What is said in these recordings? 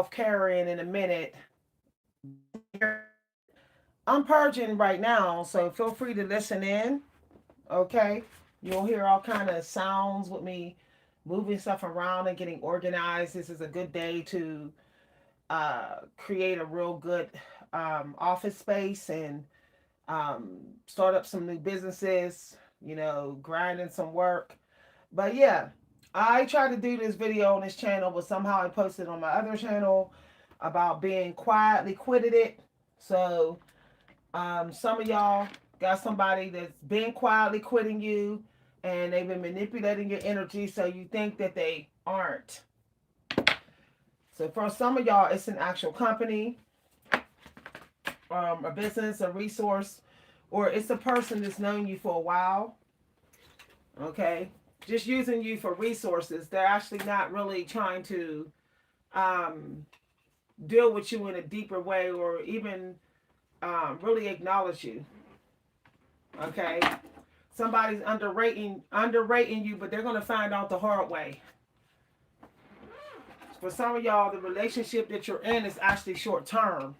Carrying in a minute. I'm purging right now, so feel free to listen in. Okay, you'll hear all kind of sounds with me moving stuff around and getting organized. This is a good day to create a real good office space and start up some new businesses. Grinding some work. But yeah, I tried to do this video on this channel, but somehow I posted on my other channel about being quietly quitted it. So some of y'all got somebody that's been quietly quitting you and they've been manipulating your energy so you think that they aren't. So for some of y'all, it's an actual company, a business, a resource, or it's a person that's known you for a while. Okay. Just using you for resources. They're actually not really trying to um, deal with you in a deeper way or even really acknowledge you. Okay. Somebody's underrating you, but they're gonna find out the hard way. For some of y'all, the relationship that you're in is actually short term.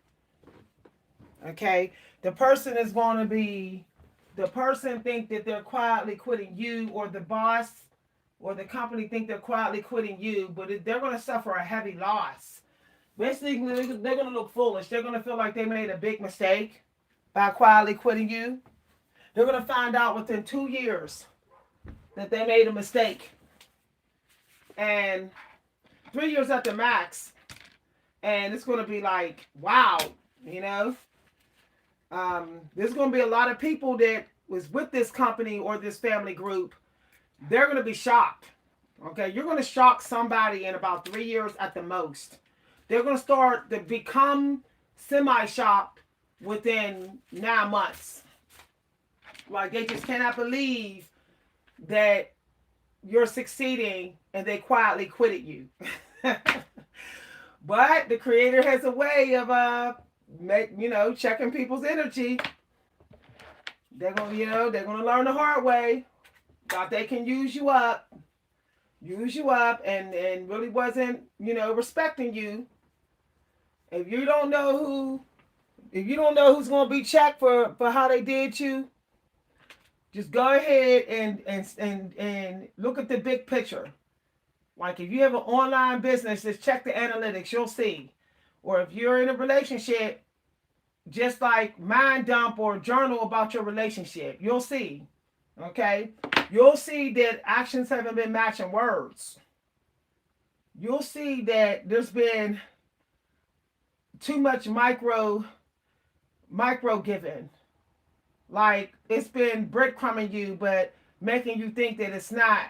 Okay. The person think that they're quietly quitting you, or the boss or the company think they're quietly quitting you, but they're going to suffer a heavy loss. Basically, they're going to look foolish. They're going to feel like they made a big mistake by quietly quitting you. They're going to find out within 2 years that they made a mistake. And 3 years at the max. And it's going to be like, wow, you know. There's going to be a lot of people that was with this company or this family group. They're going to be shocked. Okay, you're going to shock somebody in about 3 years at the most. They're going to start to become semi-shocked within 9 months. Like they just cannot believe that you're succeeding and they quietly quitted you. But the creator has a way of checking people's energy. They're gonna learn the hard way. Thought they can use you up, and really wasn't respecting you. If you don't know who's gonna be checked for how they did you, just go ahead and look at the big picture. Like if you have an online business, just check the analytics. You'll see. Or if you're in a relationship, just like mind dump or journal about your relationship. You'll see. Okay? You'll see that actions haven't been matching words. You'll see that there's been too much micro giving. Like it's been breadcrumbing you, but making you think that it's not.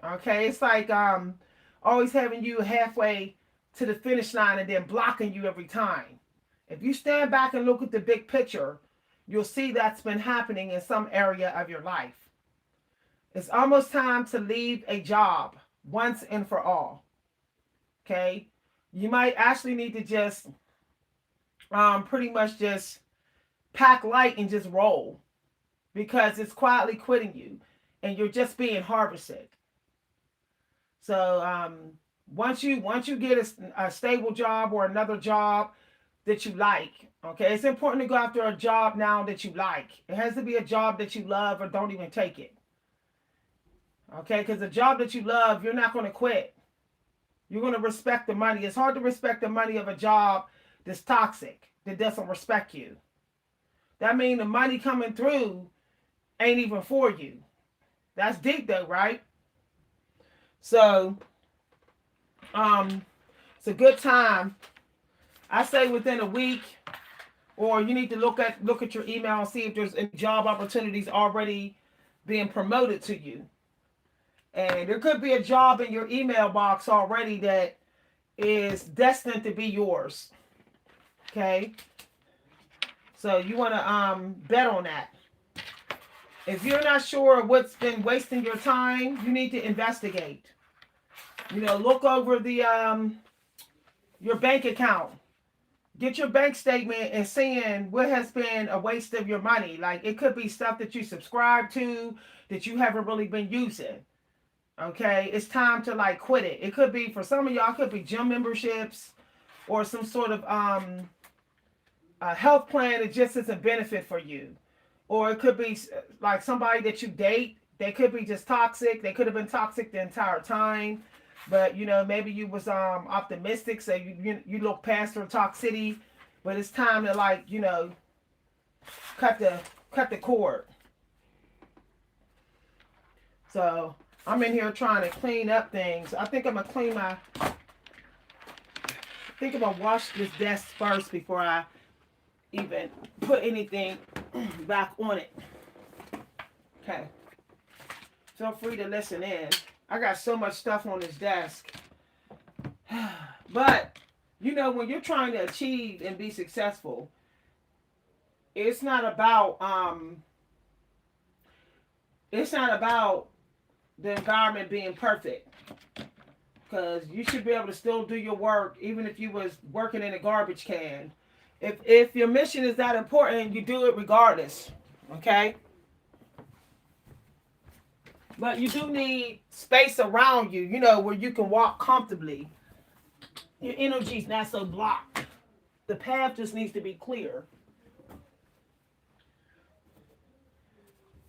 Okay? It's like always having you halfway to the finish line and then blocking you every time. If you stand back and look at the big picture, you'll see that's been happening in some area of your life. It's almost time to leave a job once and for all. Okay? You might actually need to just pretty much just pack light and just roll because it's quietly quitting you and you're just being harvested. So once you get a stable job or another job that you like, okay, it's important to go after a job now that you like. It has to be a job that you love or don't even take it. Okay, because a job that you love, you're not going to quit. You're going to respect the money. It's hard to respect the money of a job that's toxic, that doesn't respect you. That means the money coming through ain't even for you. That's deep though, right? So, it's a good time. I say within a week, or you need to look at your email and see if there's any job opportunities already being promoted to you. And there could be a job in your email box already that is destined to be yours. Okay? So you want to bet on that. If you're not sure what's been wasting your time, you need to investigate. Look over your bank account. Get your bank statement and seeing what has been a waste of your money. Like it could be stuff that you subscribe to that you haven't really been using. Okay, it's time to like quit it. It could be for some of y'all, it could be gym memberships. or some sort of a health plan that just isn't benefit for you. Or it could be like somebody that you date. They could be just toxic. They could have been toxic the entire time. But you know, maybe you was optimistic, so you look past their toxicity. But it's time to, like, you know, cut the cord. So I'm in here trying to clean up things. I think I'm gonna clean my. I think I'm gonna wash this desk first before I even put anything back on it. Okay. Feel free to listen in. I got so much stuff on this desk. But, you know, when you're trying to achieve and be successful, it's not about the environment being perfect. Because you should be able to still do your work even if you was working in a garbage can. If your mission is that important, you do it regardless. Okay? But you do need space around you, you know, where you can walk comfortably. Your energy's not so blocked. The path just needs to be clear.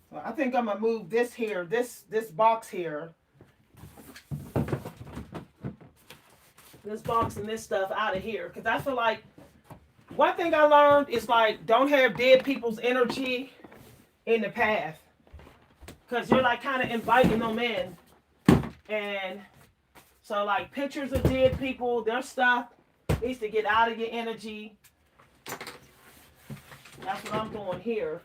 So I think I'm gonna move this here, this box here. This box and this stuff out of here. Because I feel like one thing I learned is, like, don't have dead people's energy in the path. Because you're, like, kind of inviting them in. And so, like, pictures of dead people, their stuff needs to get out of your energy. That's what I'm doing here.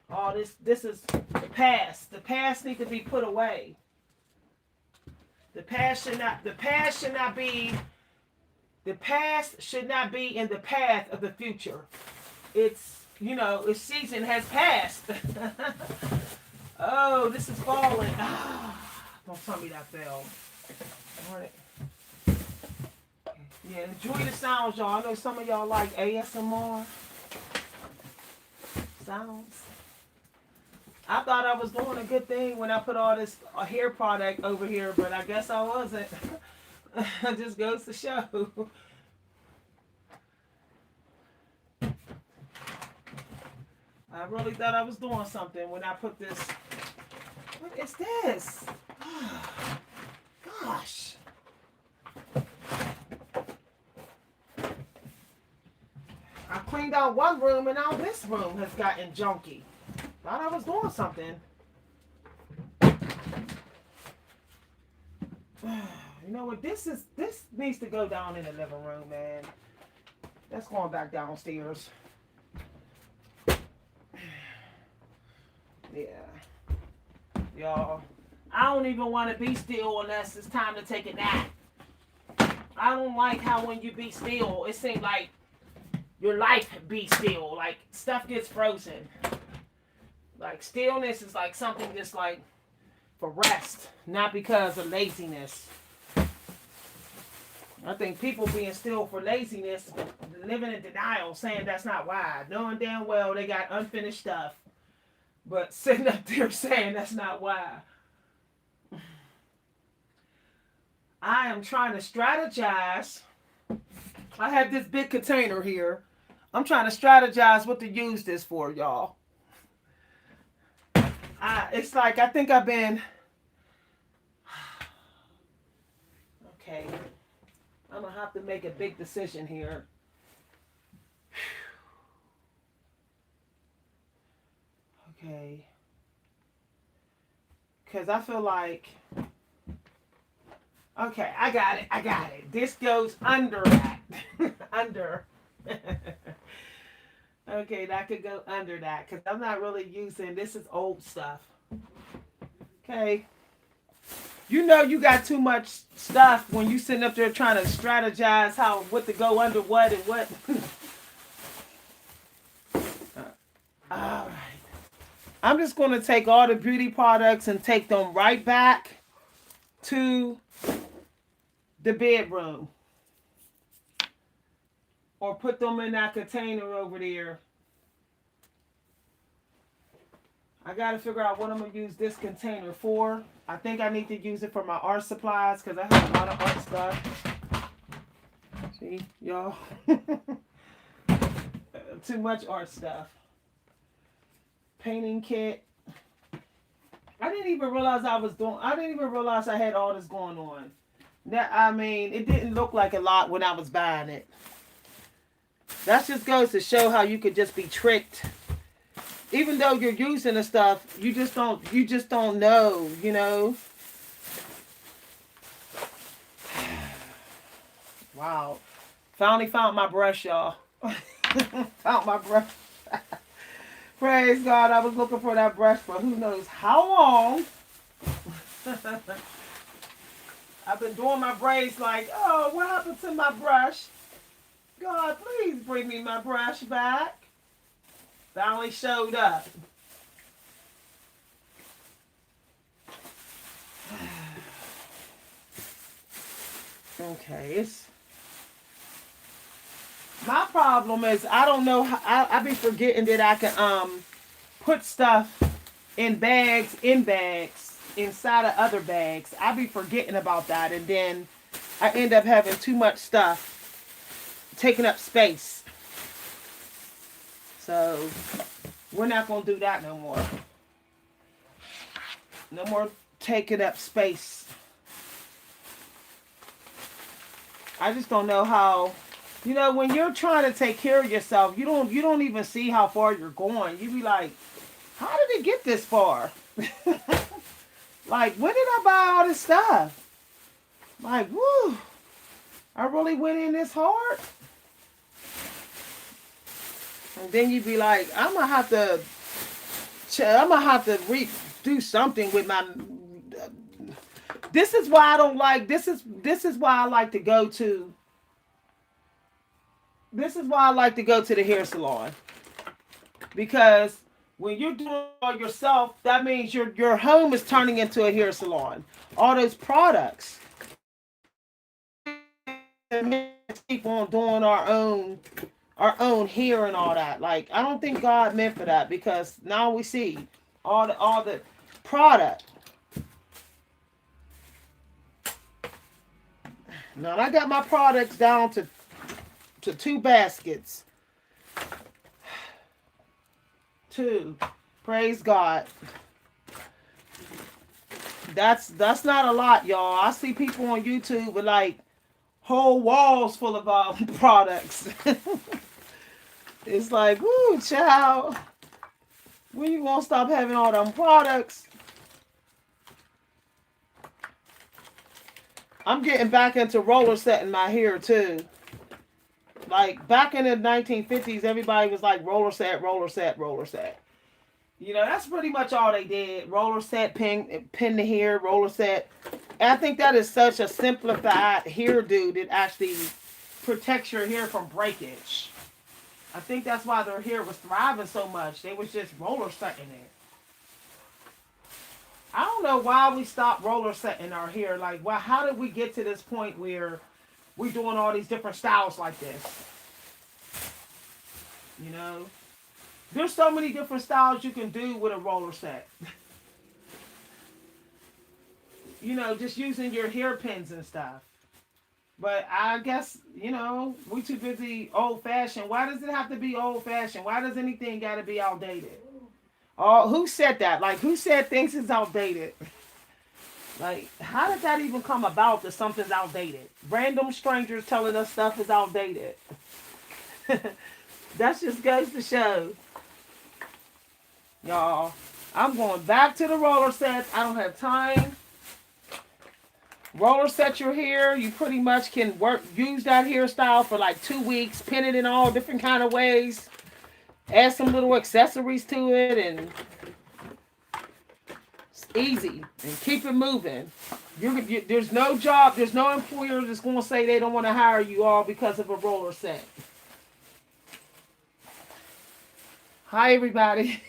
All this is the past. The past needs to be put away. The past should not be in the path of the future. It's, you know, its season has passed. Oh, this is falling. Don't tell me that fell. All right. Yeah, enjoy the sounds, y'all. I know some of y'all like ASMR sounds. I thought I was doing a good thing when I put all this hair product over here, but I guess I wasn't. It just goes to show. I really thought I was doing something when I put this. What is this? Oh, gosh. I cleaned out one room and now this room has gotten junky. Thought I was doing something. You know what? This needs to go down in the living room, man. That's going back downstairs. Yeah. Y'all, I don't even want to be still unless it's time to take a nap. I don't like how when you be still, it seems like your life be still. Like, stuff gets frozen. Like, stillness is like something just like for rest, not because of laziness. I think people being still for laziness, living in denial, saying that's not why, knowing damn well they got unfinished stuff, but sitting up there saying that's not why. I am trying to strategize. I have this big container here. I'm trying to strategize what to use this for, y'all. It's like, I think I've been... Okay. I'm going to have to make a big decision here. Okay. Because I feel like... Okay, I got it. This goes under that. Under. Okay, that could go under that. Because I'm not really using... This is old stuff. Okay. You know you got too much stuff when you sitting up there trying to strategize what to go under what and what. All right. I'm just going to take all the beauty products and take them right back to the bedroom. Or put them in that container over there. I got to figure out what I'm going to use this container for. I think I need to use it for my art supplies because I have a lot of art stuff. See, y'all. Too much art stuff. Painting kit. I didn't even realize I didn't even realize I had all this going on. That, I mean, it didn't look like a lot when I was buying it. That just goes to show how you could just be tricked. Even though you're using the stuff, you just don't know, you know. Wow. Finally found my brush, y'all. Found my brush. Praise God. I was looking for that brush for who knows how long. I've been doing my braids like, oh, what happened to my brush? God, please bring me my brush back. Finally showed up. Okay, it's... My problem is I don't know how, I be forgetting that I can put stuff in bags, inside of other bags. I be forgetting about that, and then I end up having too much stuff taking up space. So we're not gonna do that no more. No more taking up space. I just don't know how. You know, when you're trying to take care of yourself, you don't even see how far you're going. You be like, how did it get this far? Like, when did I buy all this stuff? Like, woo, I really went in this hard. And then you be like, I'm gonna have to do something with my. This is why I don't like. This is why I like to go to. This is why I like to go to the hair salon, because when you're doing it all yourself, that means your home is turning into a hair salon. All those products. Keep on doing our own hair and all that. Like, I don't think God meant for that, because now we see all the product. Now I got my products down to 2 baskets. 2. Praise God. That's not a lot, y'all. I see people on YouTube with like whole walls full of products. It's like, woo, child. When you gonna stop having all them products? I'm getting back into roller setting my hair too. Like, back in the 1950s, everybody was like, roller set, roller set, roller set. You know, that's pretty much all they did. Roller set, pin the hair, roller set. And I think that is such a simplified hairdo that actually protects your hair from breakage. I think that's why their hair was thriving so much. They was just roller setting it. I don't know why we stopped roller setting our hair. Like, well, how did we get to this point where we're doing all these different styles like this? You know? There's so many different styles you can do with a roller set. You know, just using your hairpins and stuff. But I guess, you know, we too busy old-fashioned. Why does it have to be old-fashioned? Why does anything got to be outdated? Oh, who said that? Like, who said things is outdated? Like, how did that even come about that something's outdated? Random strangers telling us stuff is outdated. That just goes to show. Y'all, I'm going back to the roller sets. I don't have time. Roller set your hair. You pretty much can use that hairstyle for like 2 weeks. Pin it in all different kind of ways. Add some little accessories to it, and it's easy. And keep it moving. There's no job, there's no employer that's going to say they don't want to hire you all because of a roller set. Hi, everybody.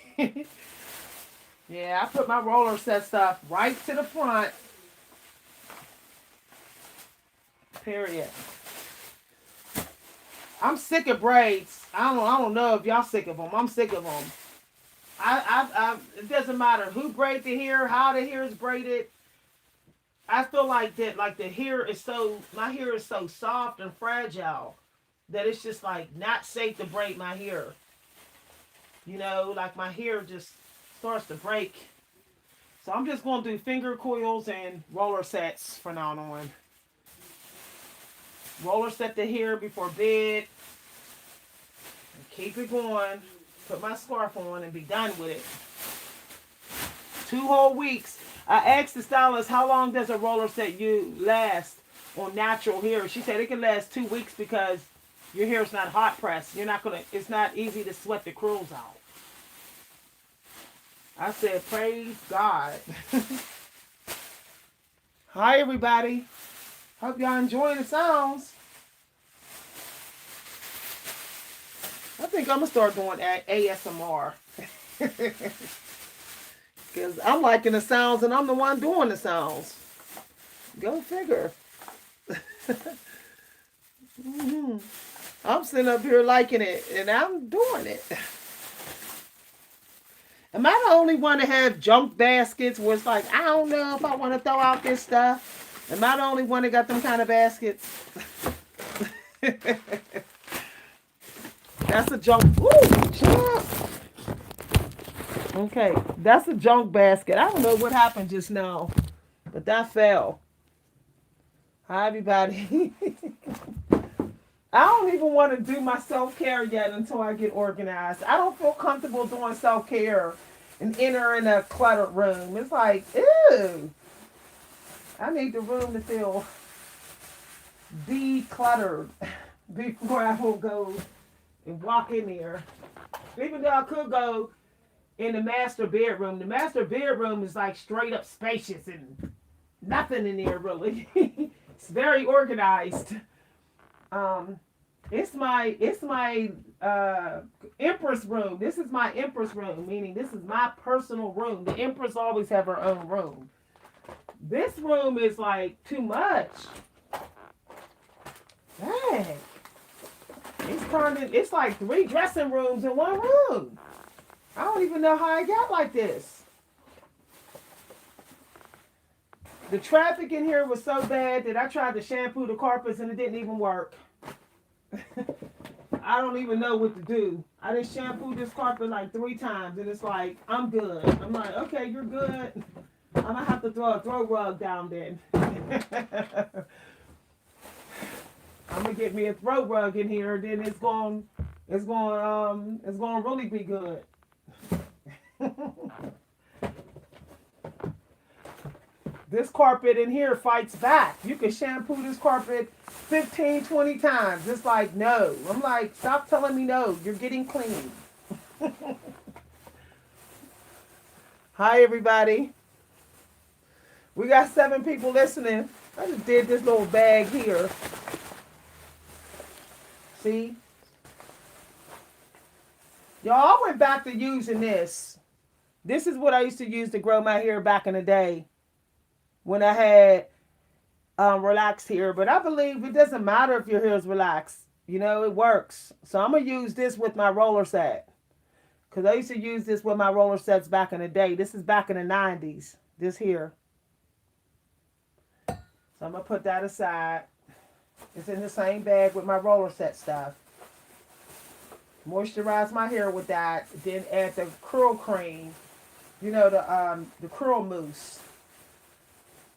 Yeah, I put my roller set stuff right to the front. Period. I'm sick of braids. I don't know if y'all sick of them. I'm sick of them. It doesn't matter who braided the hair, how the hair is braided. I feel like that, like the hair is so, my hair is so soft and fragile that it's just like not safe to braid my hair. You know, like my hair just starts to break. So I'm just going to do finger coils and roller sets from now on. Roller set the hair before bed. And keep it going. Put my scarf on and be done with it. 2 whole weeks. I asked the stylist, how long does a roller set you last on natural hair? She said it can last 2 weeks because your hair is not hot pressed. You're not gonna. It's not easy to sweat the curls out. I said, praise God. Hi, everybody. Hope y'all enjoying the sounds. I think I'm gonna start doing ASMR. Because I'm liking the sounds and I'm the one doing the sounds. Go figure. I'm sitting up here liking it and I'm doing it. Am I the only one to have junk baskets where it's like, I don't know if I want to throw out this stuff? Am I the only one that got them kind of baskets? That's a junk. Ooh, junk. Okay, that's a junk basket. I don't know what happened just now, but that fell. Hi, everybody. I don't even want to do my self-care yet until I get organized. I don't feel comfortable doing self-care and entering a cluttered room. It's like, ew. I need the room to feel decluttered before I will go and walk in there. Even though I could go in the master bedroom. The master bedroom is like straight up spacious and nothing in there really. It's very organized. It's my Empress room. This is my Empress room, meaning this is my personal room. The Empress always have her own room. This room is like too much. Dang. It's like 3 dressing rooms in one room. I don't even know how I got like this. The traffic in here was so bad that I tried to shampoo the carpets and it didn't even work. I don't even know what to do. I just shampooed this carpet like 3 times and it's like, I'm good. I'm like, okay, you're good. I'm gonna have to throw a throw rug down then. I'm gonna get me a throw rug in here, then it's going to really be good. This carpet in here fights back. You can shampoo this carpet 15, 20 times. It's like, no. I'm like, stop telling me no. You're getting clean. Hi, everybody. We got 7 people listening. I just did this little bag here. See? Y'all, I went back to using this. This is what I used to use to grow my hair back in the day when I had relaxed hair. But I believe it doesn't matter if your hair is relaxed. You know, it works. So I'm going to use this with my roller set. Because I used to use this with my roller sets back in the day. This is back in the 90s. This here. So I'm going to put that aside. It's in the same bag with my roller set stuff. Moisturize my hair with that. Then add the curl cream. You know, the curl mousse.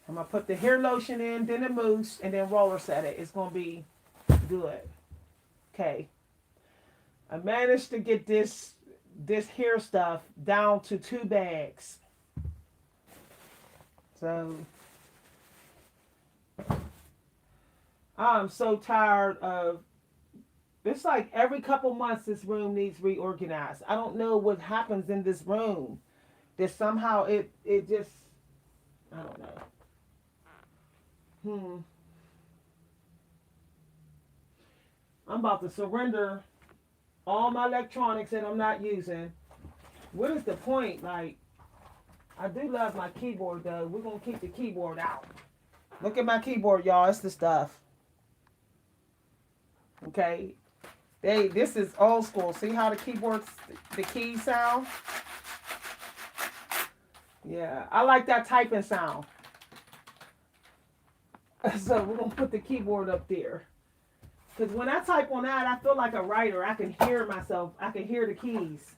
I'm going to put the hair lotion in, then the mousse, and then roller set it. It's going to be good. Okay. I managed to get this hair stuff down to 2 bags. So I'm so tired of, it's like every couple months this room needs reorganized. I don't know what happens in this room. That somehow it just, I don't know. I'm about to surrender all my electronics that I'm not using. What is the point? Like, I do love my keyboard though. We're going to keep the keyboard out. Look at my keyboard, y'all. It's the stuff. Okay. This is old school. See how the keyboards, the keys sound? Yeah, I like that typing sound. So we're gonna put the keyboard up there. Because when I type on that, I feel like a writer. I can hear myself. I can hear the keys.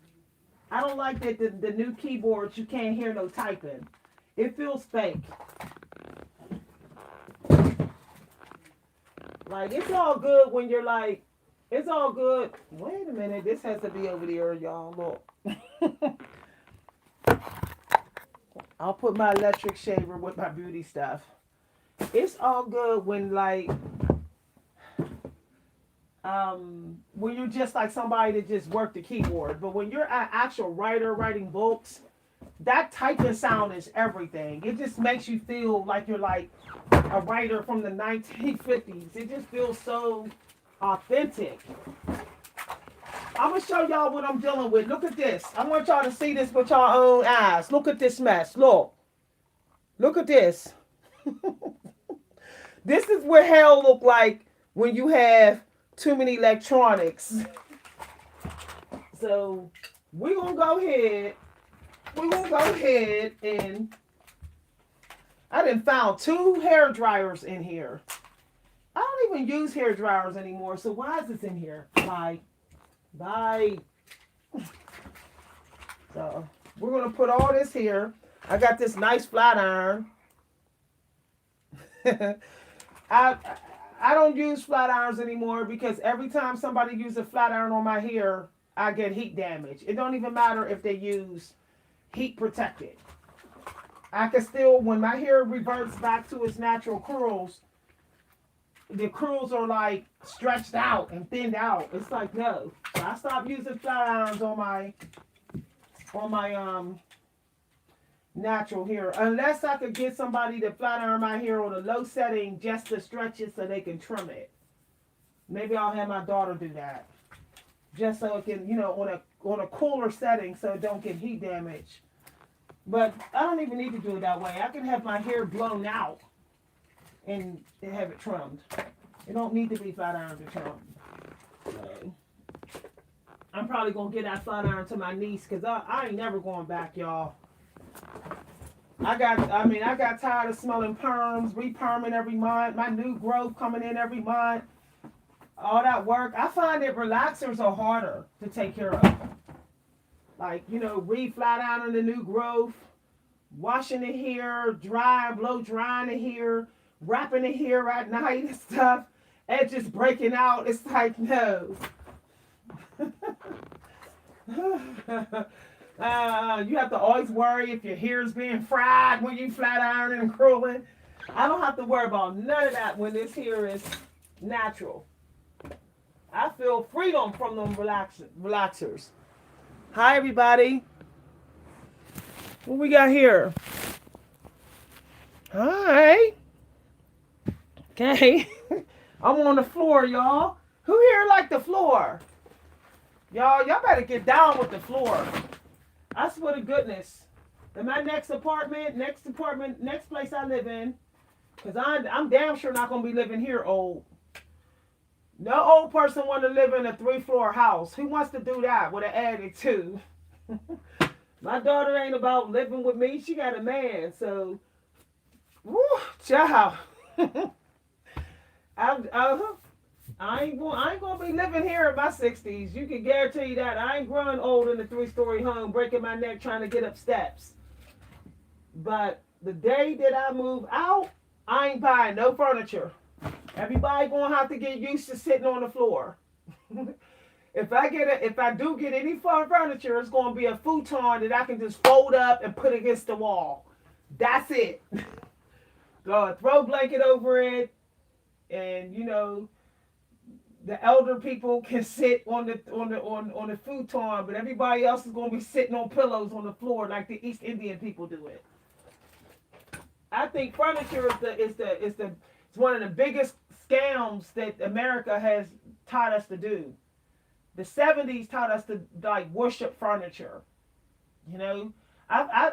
I don't like that the new keyboards, you can't hear no typing. It feels fake. Like, it's all good when you're like, it's all good. Wait a minute. This has to be over there, y'all. Look. I'll put my electric shaver with my beauty stuff. It's all good when, like, when you're just like somebody that just worked the keyboard. But when you're an actual writer writing books, that typing sound is everything. It just makes you feel like you're like a writer from the 1950s. It just feels so authentic. I'm going to show y'all what I'm dealing with. Look at this. I want y'all to see this with your own eyes. Look at this mess. Look. Look at this. This is what hell look like when you have too many electronics. So we're going to go ahead. We're going to go ahead and I done found 2 hair dryers in here. I don't even use hair dryers anymore. So why is this in here? Bye. So we're going to put all this here. I got this nice flat iron. I don't use flat irons anymore because every time somebody uses a flat iron on my hair, I get heat damage. It don't even matter if they use heat protected. I can still, when my hair reverts back to its natural curls, the curls are like stretched out and thinned out. It's like, no. So I stopped using flat irons on my natural hair, unless I could get somebody to flat iron my hair on a low setting just to stretch it so they can trim it. Maybe I'll have my daughter do that, just so it can, on a cooler setting so it don't get heat damage. But I don't even need to do it that way. I can have my hair blown out and have it trimmed. It don't need to be flat iron to trim. So I'm probably gonna get that flat iron to my niece because I ain't never going back, y'all. I got tired of smelling perms, re-perming every month, my new growth coming in every month, all that work. I find that relaxers are harder to take care of. Like, re-flat ironing the new growth, washing the hair, blow drying the hair, wrapping the hair at night and stuff, and just breaking out. It's like, no. You have to always worry if your hair is being fried when you flat ironing and curling. I don't have to worry about none of that when this hair is natural. I feel freedom from them relaxers. Hi, everybody. What we got here? Hi. Okay. I'm on the floor, y'all. Who here like the floor? Y'all better get down with the floor. I swear to goodness. In my next place I live in, because I'm damn sure not going to be living here old. No old person want to live in a 3-floor house. Who wants to do that with an attic too? My daughter ain't about living with me. She got a man, so woo, child. I ain't gonna be living here in my 60s. You can guarantee that. I ain't growing old in a 3-story home, breaking my neck trying to get up steps. But the day that I move out, I ain't buying no furniture. Everybody gonna have to get used to sitting on the floor. If I do get any furniture, it's gonna be a futon that I can just fold up and put against the wall. That's it. Throw a blanket over it, and the elder people can sit on the futon, but everybody else is gonna be sitting on pillows on the floor like the East Indian people do it. I think furniture is one of the biggest scams that America has taught us to do. The 70s taught us to like worship furniture. I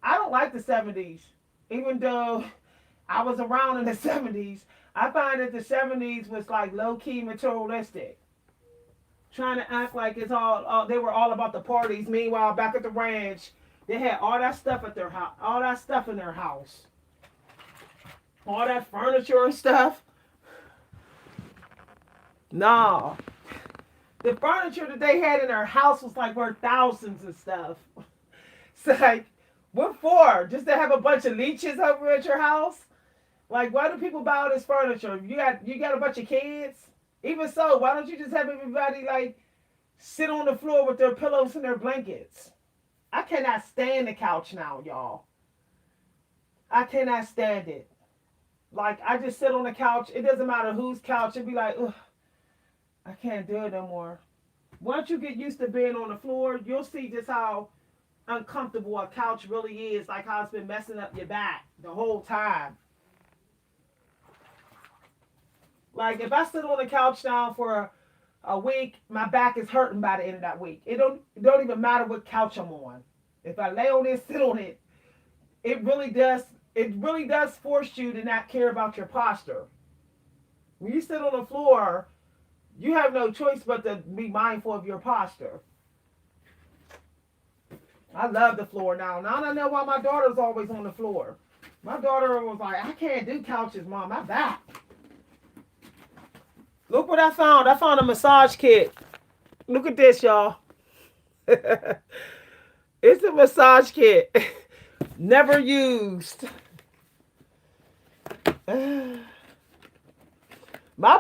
don't like the 70s, even though I was around in the 70s. I find that the 70s was like low-key materialistic. Trying to act like it's all they were all about the parties. Meanwhile, back at the ranch, they had all that stuff at their house, all that stuff in their house. All that furniture and stuff. No. The furniture that they had in their house was like worth thousands and stuff. So like, what for? Just to have a bunch of leeches over at your house? Like, why do people buy all this furniture? You got a bunch of kids? Even so, why don't you just have everybody like sit on the floor with their pillows and their blankets? I cannot stand the couch now, y'all. I cannot stand it. Like, I just sit on the couch. It doesn't matter whose couch. It'd be like, ugh, I can't do it no more. Once you get used to being on the floor, you'll see just how uncomfortable a couch really is. Like how it's been messing up your back the whole time. Like, if I sit on the couch now for a week, my back is hurting by the end of that week. It don't even matter what couch I'm on. If I lay on it, sit on it, it really does force you to not care about your posture. When you sit on the floor, you have no choice but to be mindful of your posture. I love the floor now. Now I know why my daughter's always on the floor. My daughter was like, I can't do couches, Mom. My back. Look what I found. I found a massage kit. Look at this, y'all. It's a massage kit. Never used. My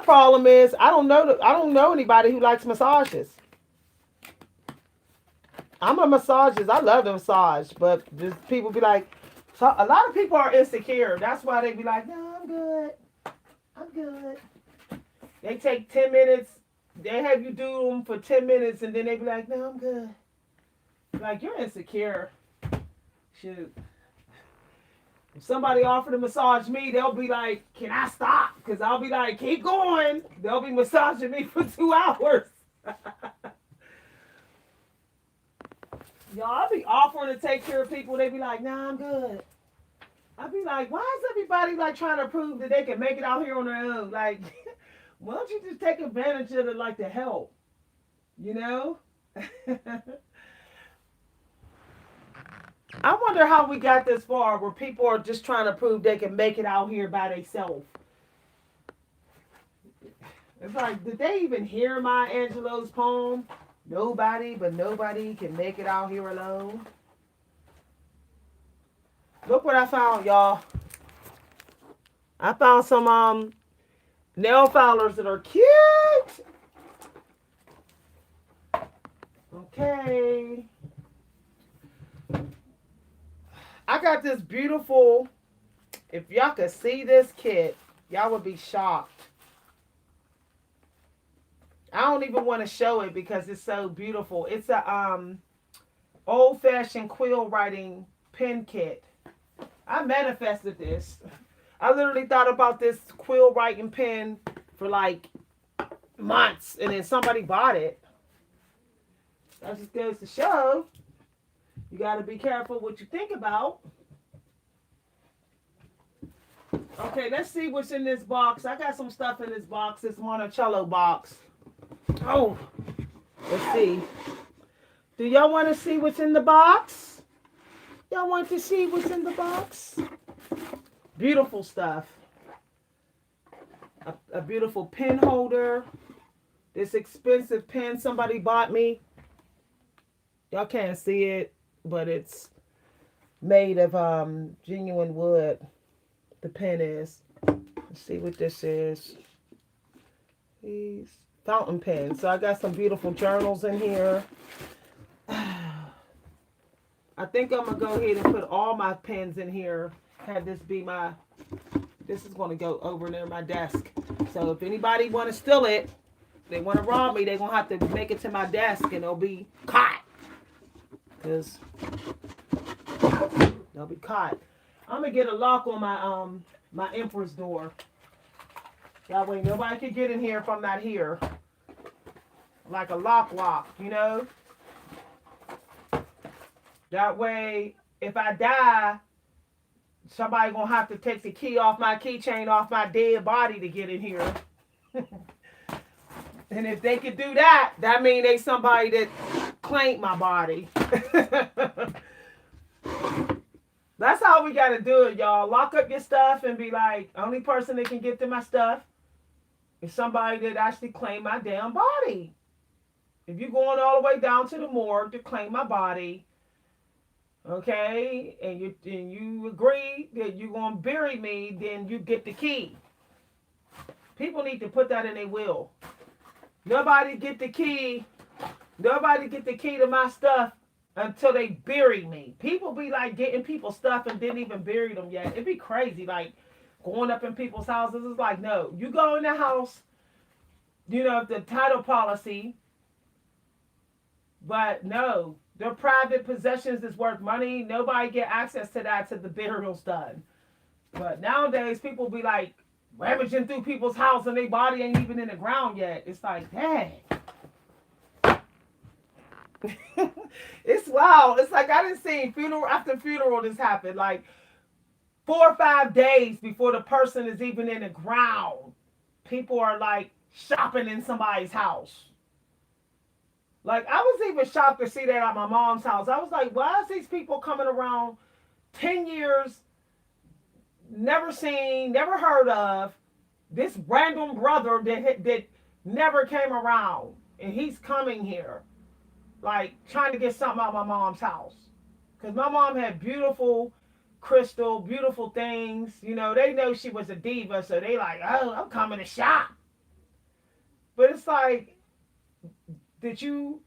problem is I don't know anybody who likes massages. I'm a massager. I love the massage, but just people be like, so a lot of people are insecure. That's why they be like, no, I'm good. I'm good. They take 10 minutes. They have you do them for 10 minutes, and then they be like, no, I'm good. Like, you're insecure. Shoot. If somebody offered to massage me, they'll be like, can I stop? Because I'll be like, keep going. They'll be massaging me for 2 hours. Y'all, I'll be offering to take care of people. They be like, nah, I'm good. I'll be like, why is everybody like trying to prove that they can make it out here on their own? Like, why don't you just take advantage of it like to help? You know? I wonder how we got this far where people are just trying to prove they can make it out here by themselves. It's like, did they even hear Maya Angelou's poem? Nobody can make it out here alone. Look what I found, y'all. I found some nail filers that are cute. Okay. I got this beautiful, if y'all could see this kit, y'all would be shocked. I don't even want to show it because it's so beautiful. It's a old-fashioned quill writing pen kit. I manifested this. I literally thought about this quill writing pen for like months, and then somebody bought it. That just goes to show you got to be careful what you think about. Okay, let's see what's in this box. I got some stuff in this box. This Monticello box. Oh, let's see. Do y'all want to see what's in the box? Y'all want to see what's in the box? Beautiful stuff. A beautiful pen holder. This expensive pen somebody bought me. Y'all can't see it, but it's made of genuine wood. The pen is. Let's see what this is. These fountain pens. So I got some beautiful journals in here. I think I'm going to go ahead and put all my pens in here. Have this be my... This is going to go over near my desk. So if anybody want to steal it, they want to rob me, they're going to have to make it to my desk and they'll be caught. Because they'll be caught. I'm going to get a lock on my Empress door. That way nobody can get in here if I'm not here. Like a lock, you know? That way, if I die, somebody gonna have to take the key off my keychain off my dead body to get in here. And if they could do that, that means they somebody that claimed my body. That's how we gotta do it, y'all. Lock up your stuff and be like, only person that can get to my stuff is somebody that actually claim my damn body. If you're going all the way down to the morgue to claim my body, okay, and you agree that you're gonna bury me, then you get the key. People need to put that in their will. Nobody get the key. Nobody get the key to my stuff until they bury me. People be like getting people's stuff and didn't even bury them yet. It'd be crazy, like going up in people's houses. It's like, no, you go in the house, the title policy, but no, their private possessions is worth money. Nobody get access to that till the burial's done. But nowadays, people be like rummaging through people's house and their body ain't even in the ground yet. It's like, dang. It's wild. It's like I didn't see funeral after funeral this happened. Like 4 or 5 days before the person is even in the ground, people are like shopping in somebody's house. Like I was even shocked to see that at my mom's house. I was like, why is these people coming around 10 years, never seen, never heard of, this random brother that never came around, and he's coming here, like trying to get something out of my mom's house. Because my mom had beautiful crystal, beautiful things. They know she was a diva, so they like, oh, I'm coming to shop. But it's like, did you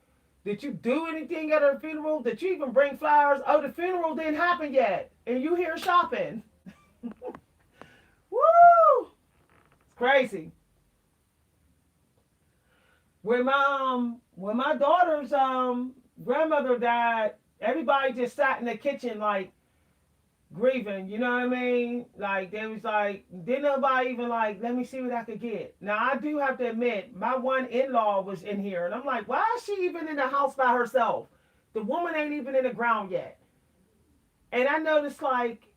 do anything at her funeral? Did you even bring flowers? Oh, the funeral didn't happen yet, and you here shopping. Woo! It's crazy. When my daughter's grandmother died, everybody just sat in the kitchen like grieving, you know what I mean? Like they was like, didn't nobody even like, let me see what I could get. Now I do have to admit, my one in-law was in here, and I'm like, why is she even in the house by herself? The woman ain't even in the ground yet. And I noticed like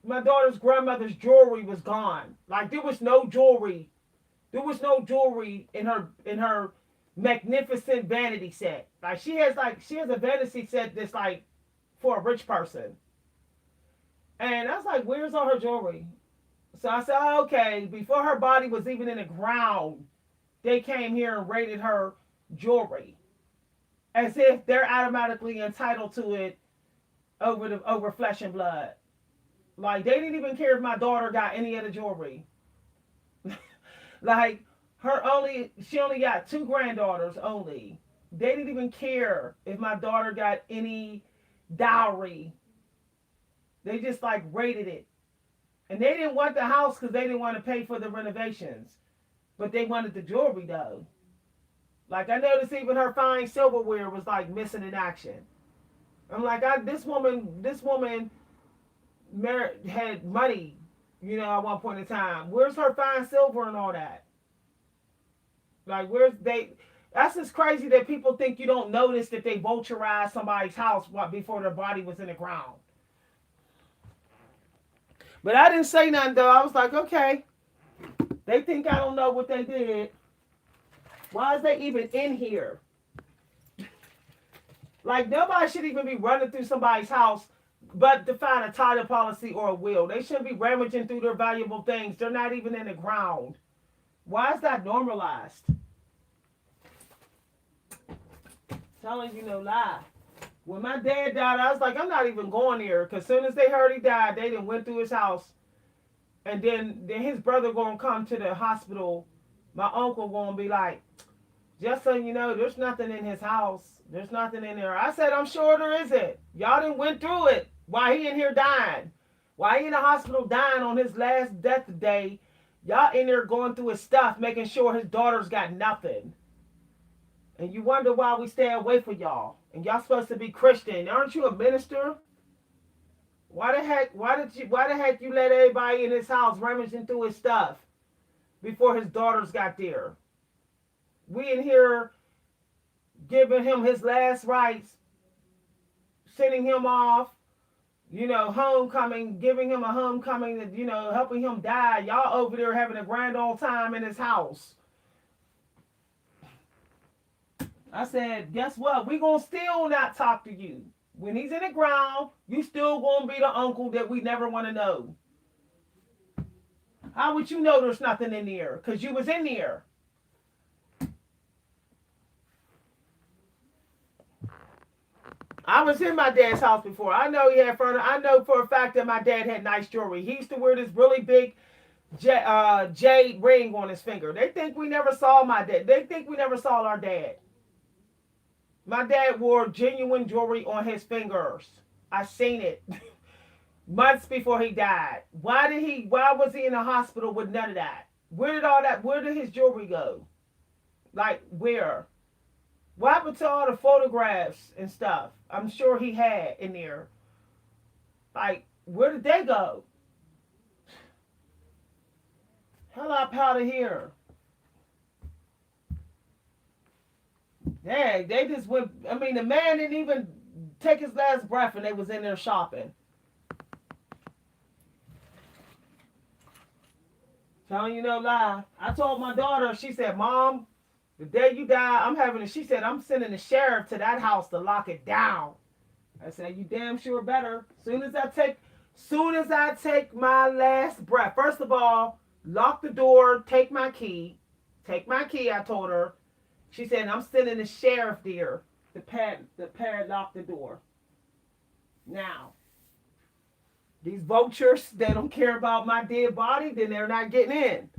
my daughter's grandmother's jewelry was gone. Like there was no jewelry. There was no jewelry in her magnificent vanity set. Like she has a vanity set that's like for a rich person. And I was like, where's all her jewelry? So I said, oh, okay, before her body was even in the ground, they came here and raided her jewelry. As if they're automatically entitled to it over flesh and blood. Like they didn't even care if my daughter got any of the jewelry. Like she only got 2 granddaughters only. They didn't even care if my daughter got any dowry. They just like raided it. And they didn't want the house because they didn't want to pay for the renovations. But they wanted the jewelry though. Like I noticed even her fine silverware was like missing in action. I'm like, this woman had money, at one point in time. Where's her fine silver and all that? Like, that's just crazy that people think you don't notice that they vulturized somebody's house before their body was in the ground. But I didn't say nothing, though. I was like, okay. They think I don't know what they did. Why is they even in here? Like, nobody should even be running through somebody's house but to find a title policy or a will. They shouldn't be rummaging through their valuable things. They're not even in the ground. Why is that normalized? Telling you no lie. When my dad died, I was like, I'm not even going there. Because as soon as they heard he died, they done went through his house. And then his brother going to come to the hospital. My uncle going to be like, just so you know, there's nothing in his house. There's nothing in there. I said, I'm sure there isn't. Y'all done went through it while he in here dying. While he in the hospital dying on his last death day, y'all in there going through his stuff, making sure his daughter's got nothing. And you wonder why we stay away from y'all. And y'all supposed to be Christian. Aren't you a minister? Why the heck you let everybody in his house rummaging through his stuff before his daughters got there? We in here giving him his last rites, sending him off, homecoming, giving him a homecoming, helping him die. Y'all over there having a grand old time in his house. I said, guess what? We gonna still not talk to you. When he's in the ground, you still gonna be the uncle that we never want to know. How would you know there's nothing in there? Because you was in there. I was in my dad's house before. I know he had furniture. I know for a fact that my dad had nice jewelry. He used to wear this really big jade ring on his finger. They think we never saw my dad. They think we never saw our dad. My dad wore genuine jewelry on his fingers. I seen it months before he died. Why was he in the hospital with none of that? Where did his jewelry go? Like where? What happened to all the photographs and stuff? I'm sure he had in there. Like, where did they go? Hell up out of here. Dang, they just went. I mean, the man didn't even take his last breath and they was in there shopping. Telling you no lie. I told my daughter, she said, Mom, the day you die, she said, I'm sending the sheriff to that house to lock it down. I said, you damn sure better. Soon as I take my last breath. First of all, lock the door, take my key. Take my key, I told her. She said, I'm sending the sheriff there to padlock the door. Now, these vultures, they don't care about my dead body, then they're not getting in.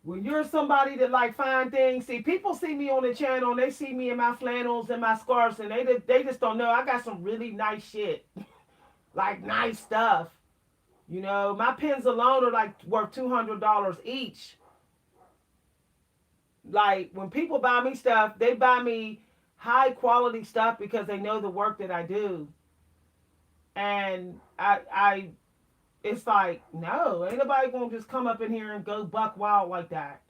When you're somebody that like fine things, see, people see me on the channel and they see me in my flannels and my scarves and they just don't know I got some really nice shit. Like nice stuff. You know, my pens alone are like worth $200 each. Like when people buy me stuff, they buy me high quality stuff because they know the work that I do. And I it's like, no, ain't nobody gonna just come up in here and go buck wild like that.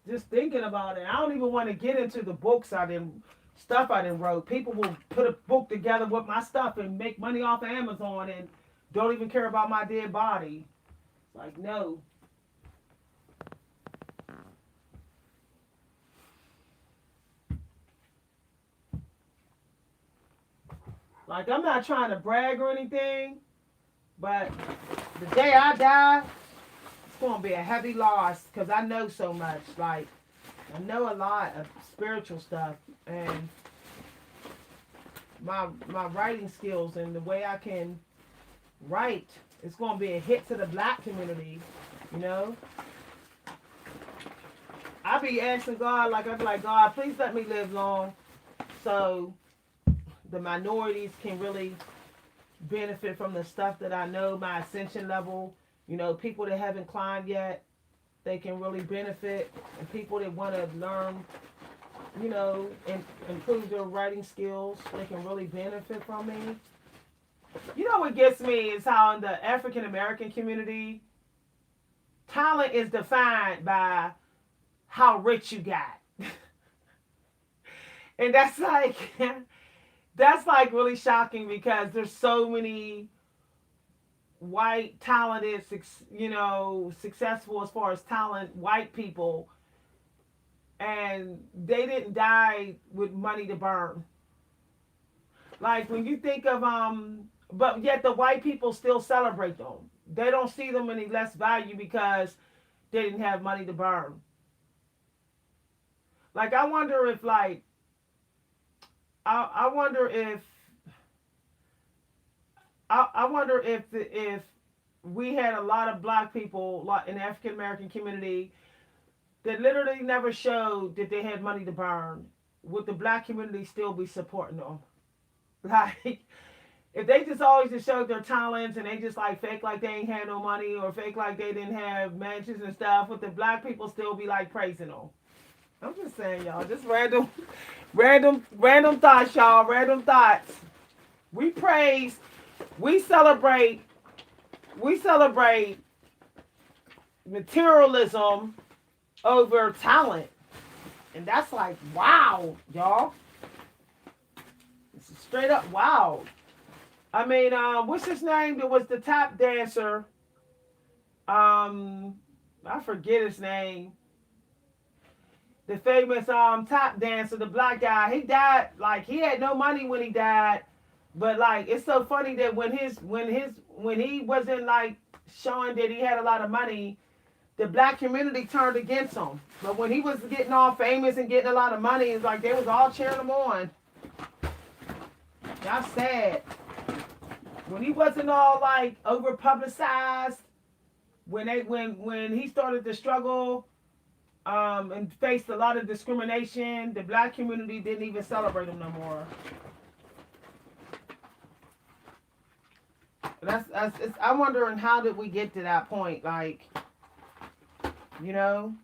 Just thinking about it. I don't even want to get into the books I didn't wrote. People will put a book together with my stuff and make money off of Amazon and don't even care about my dead body. It's like, no. Like, I'm not trying to brag or anything, but the day I die, it's going to be a heavy loss because I know so much. Like, I know a lot of spiritual stuff and my writing skills and the way I can write, it's going to be a hit to the black community, you know? I be asking God, I be like, God, please let me live long so the minorities can really benefit from the stuff that I know, my ascension level. You know, people that haven't climbed yet, they can really benefit. And people that want to learn, you know, and improve their writing skills, they can really benefit from me. You know what gets me is how in the African American community, talent is defined by how rich you got. And that's like really shocking because there's so many white, talented, you know, successful as far as talent, white people, and they didn't die with money to burn. Like when you think of but yet the white people still celebrate them. They don't see them any less value because they didn't have money to burn. Like I wonder if I wonder if we had a lot of black people in the African American community that literally never showed that they had money to burn, would the black community still be supporting them? Like, if they just always just showed their talents and they just like fake like they ain't had no money or fake like they didn't have mansions and stuff, would the black people still be like praising them? I'm just saying, y'all, just random thoughts, y'all, random thoughts. We praise, we celebrate materialism over talent. And that's like, wow, y'all. It's straight up wow. I mean, what's his name that was the tap dancer I forget his name. The famous tap dancer, the black guy. He died like he had no money when he died, but like it's so funny that when he wasn't like showing that he had a lot of money, the black community turned against him. But when he was getting all famous and getting a lot of money, it's like they was all cheering him on. That's sad. When he wasn't all like over publicized, when he started to struggle and faced a lot of discrimination, the black community didn't even celebrate him no more. I'm wondering how did we get to that point, like, you know.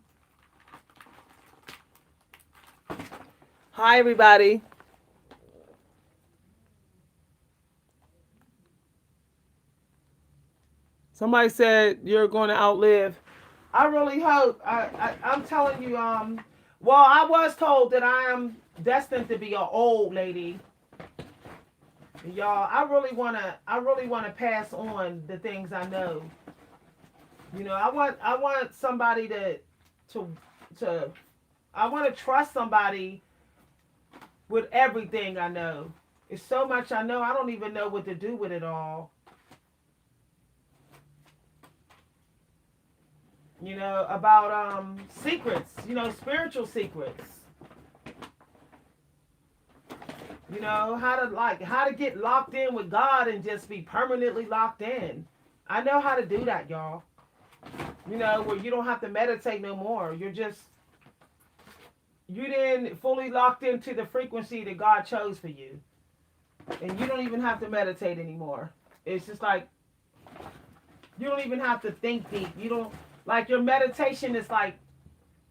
Hi everybody. Somebody said you're going to outlive. I really hope. I'm telling you. Well, I was told that I am destined to be an old lady. Y'all, I really wanna pass on the things I know. You know, I want somebody to to I want to trust somebody with everything I know. It's so much I know. I don't even know what to do with it all. You know, about secrets, you know, spiritual secrets. You know, how to get locked in with God and just be permanently locked in. I know how to do that, y'all. You know, where you don't have to meditate no more. You then fully locked into the frequency that God chose for you. And you don't even have to meditate anymore. It's just like you don't even have to think deep. You don't like your meditation is like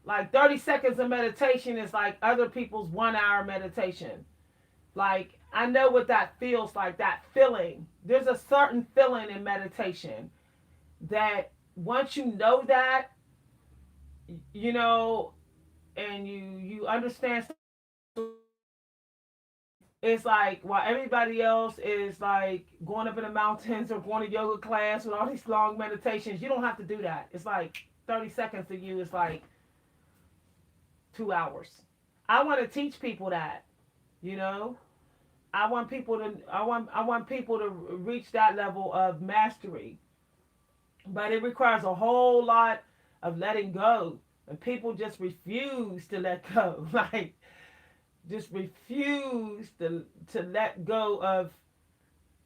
30 seconds of meditation is like other people's 1 hour meditation. Like I know what that feels like, that feeling. There's a certain feeling in meditation that once you know that, you know, and you understand, it's like while everybody else is like going up in the mountains or going to yoga class with all these long meditations, you don't have to do that. It's like 30 seconds to you is like 2 hours. I want to teach people that, you know. I want people to reach that level of mastery. But it requires a whole lot of letting go. And people just refuse to let go. Like just refuse to let go of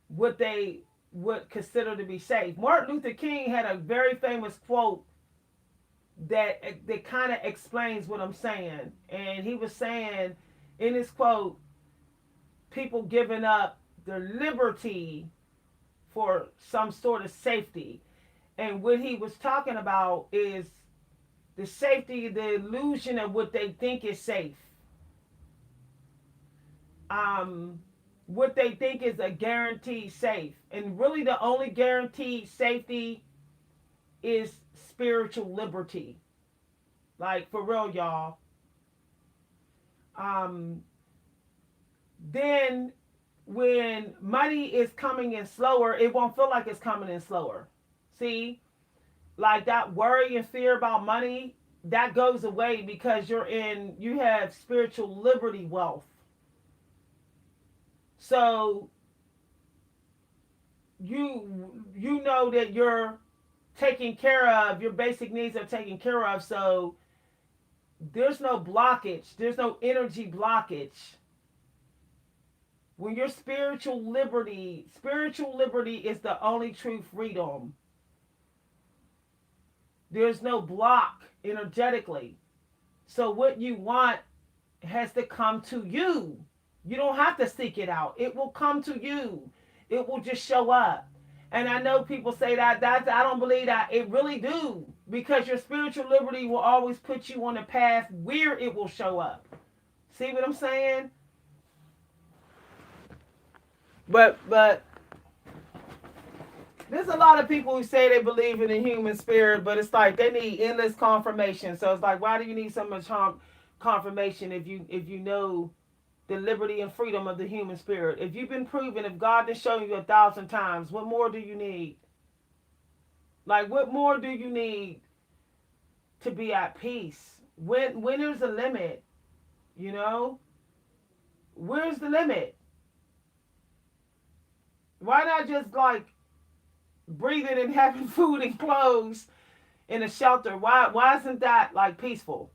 what they would consider to be safe. Martin Luther King had a very famous quote that kind of explains what I'm saying. And he was saying in his quote, people giving up their liberty for some sort of safety. And what he was talking about is the safety, the illusion of what they think is safe. What they think is a guaranteed safe. And really the only guaranteed safety is spiritual liberty. Like for real, y'all. Then when money is coming in slower, it won't feel like it's coming in slower. See? Like that worry and fear about money, that goes away because you have spiritual liberty wealth. So you know that you're taken care of, your basic needs are taken care of, so there's no blockage, there's no energy blockage. When your spiritual liberty is the only true freedom. There's no block energetically. So what you want has to come to you. You don't have to seek it out. It will come to you. It will just show up. And I know people say that I don't believe that. It really do. Because your spiritual liberty will always put you on a path where it will show up. See what I'm saying? But there's a lot of people who say they believe in the human spirit, but it's like they need endless confirmation. So it's like, why do you need so much confirmation if you know the liberty and freedom of the human spirit? If you've been proven, if God has shown you 1,000 times, what more do you need? Like, what more do you need to be at peace? When there's a limit, you know, where's the limit? Why not just like breathing and having food and clothes in a shelter? Why isn't that like peaceful?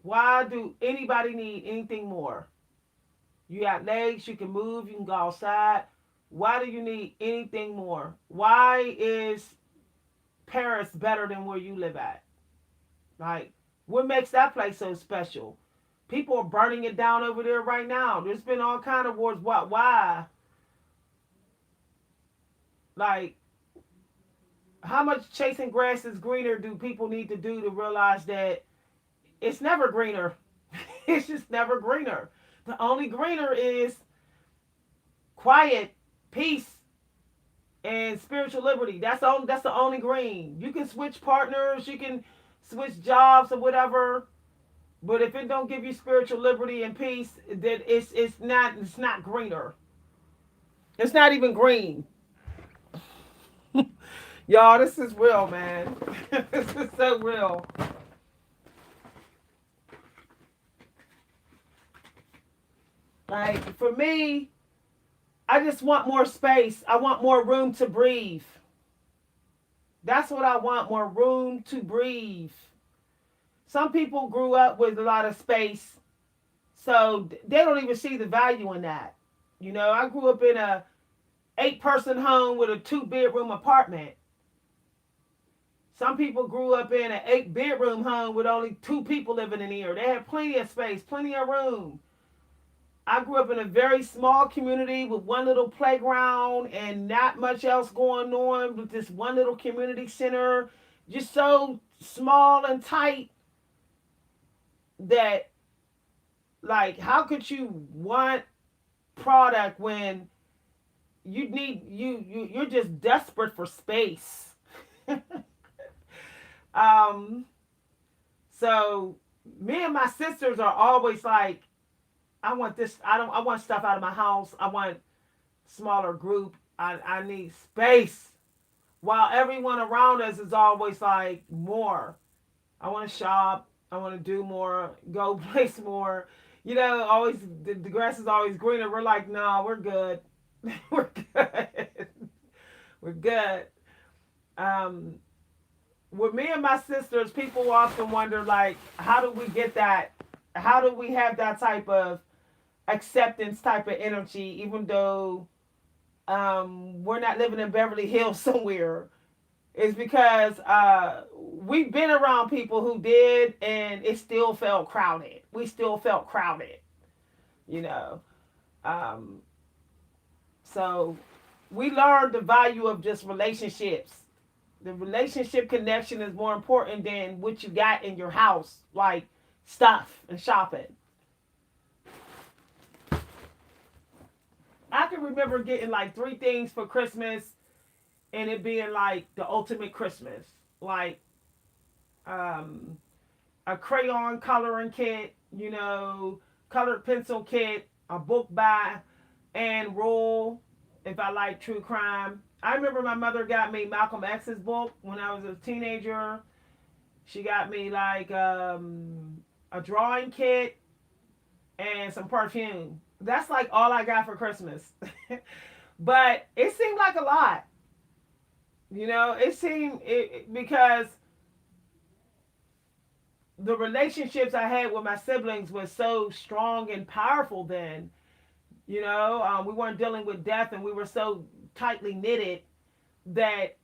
Why do anybody need anything more? You got legs, you can move, you can go outside. Why do you need anything more? Why is Paris better than where you live at? Like, what makes that place so special? People are burning it down over there right now. There's been all kind of wars. Why? Like, how much chasing grass is greener do people need to do to realize that it's never greener? It's just never greener. The only greener is quiet, peace, and spiritual liberty. That's the only green. You can switch partners, you can switch jobs or whatever, but if it don't give you spiritual liberty and peace, then it's not greener. It's not even green. Y'all, this is real, man. This is so real. Like, for me, I just want more space. I want more room to breathe. That's what I want, more room to breathe. Some people grew up with a lot of space, so they don't even see the value in that. You know, I grew up in a 8-person home with a 2-bedroom apartment. Some people grew up in an 8-bedroom home with only 2 people living in here. They had plenty of space, plenty of room. I grew up in a very small community with one little playground and not much else going on, with this one little community center, just so small and tight that, like, how could you want product when you're just desperate for space? um so me and my sisters are always like, I want this. I want stuff out of my house. I want smaller group. I need space. While everyone around us is always like more. I want to shop. I want to do more. Go place more. You know, always the grass is always greener. We're like, no, we're good. We're good. We're good. Um, with me and my sisters, people often wonder, like, how do we get that? How do we have that type of acceptance type of energy, even though we're not living in Beverly Hills somewhere? Is because we've been around people who did, and it still felt crowded. We still felt crowded, you know. Um, so we learned the value of just relationships. The relationship connection is more important than what you got in your house, like stuff and shopping. I can remember getting like 3 things for Christmas and it being like the ultimate Christmas. Like um, a crayon coloring kit, you know, colored pencil kit, a book by Anne Rule, if I like true crime. I remember my mother got me Malcolm X's book when I was a teenager. She got me like a drawing kit and some perfume. That's like all I got for Christmas. But it seemed like a lot. You know, because the relationships I had with my siblings was so strong and powerful then. You know, we weren't dealing with death and we were so tightly knitted that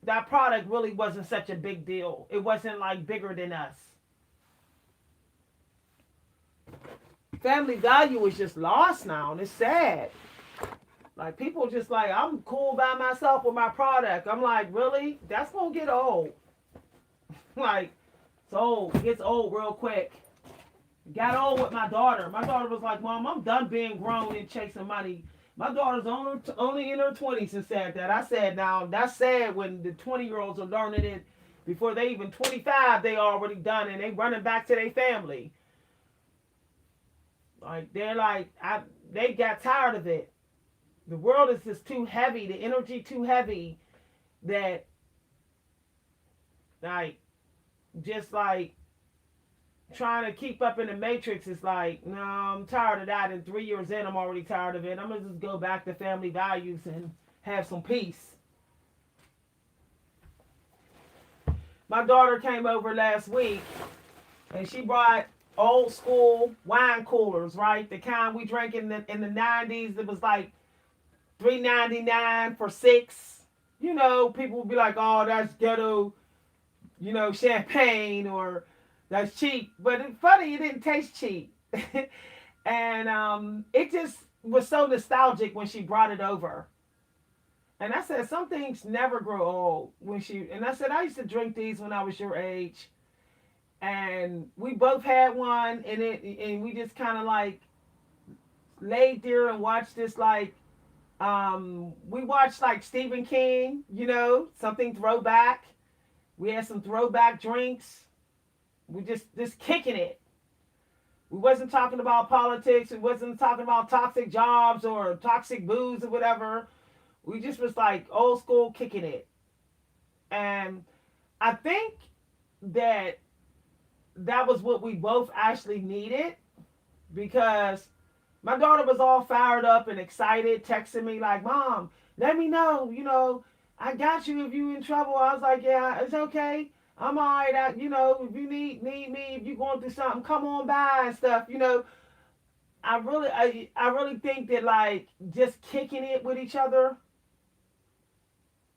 that product really wasn't such a big deal. It wasn't like bigger than us. Family value is just lost now, and it's sad. Like, people just like, I'm cool by myself with my product. I'm like, really? That's gonna get old. Like, it's old. It gets old real quick. Got old with my daughter. My daughter was like, Mom, I'm done being grown and chasing money. My daughter's only in her 20s and said that. I said, now, that's sad when the 20-year-olds are learning it before they even 25, they already done and they running back to their family. Like, they're like, they got tired of it. The world is just too heavy, the energy too heavy that like just like trying to keep up in the matrix is like, no, I'm tired of that. And 3 years in, I'm already tired of it. I'm gonna just go back to family values and have some peace. My daughter came over last week and she brought old school wine coolers, right? The kind we drank in the 90s. It was like $3.99 for six. You know, people would be like, "Oh, that's ghetto," champagne, or that's cheap. But it's funny, it didn't taste cheap. And it just was so nostalgic when she brought it over. And I said, some things never grow old. And I said, I used to drink these when I was your age. And we both had one, and we just kind of like laid there and watched this like we watched like Stephen King, something throwback. We had some throwback drinks. We just kicking it. We wasn't talking about politics. We wasn't talking about toxic jobs or toxic booze or whatever. We just was like old school kicking it. And I think that was what we both actually needed, because my daughter was all fired up and excited, texting me like, "Mom, let me know, I got you if you in trouble." I was like, "Yeah, it's okay. I'm all right. If you need me, if you going through something, come on by and stuff." I really think that like just kicking it with each other,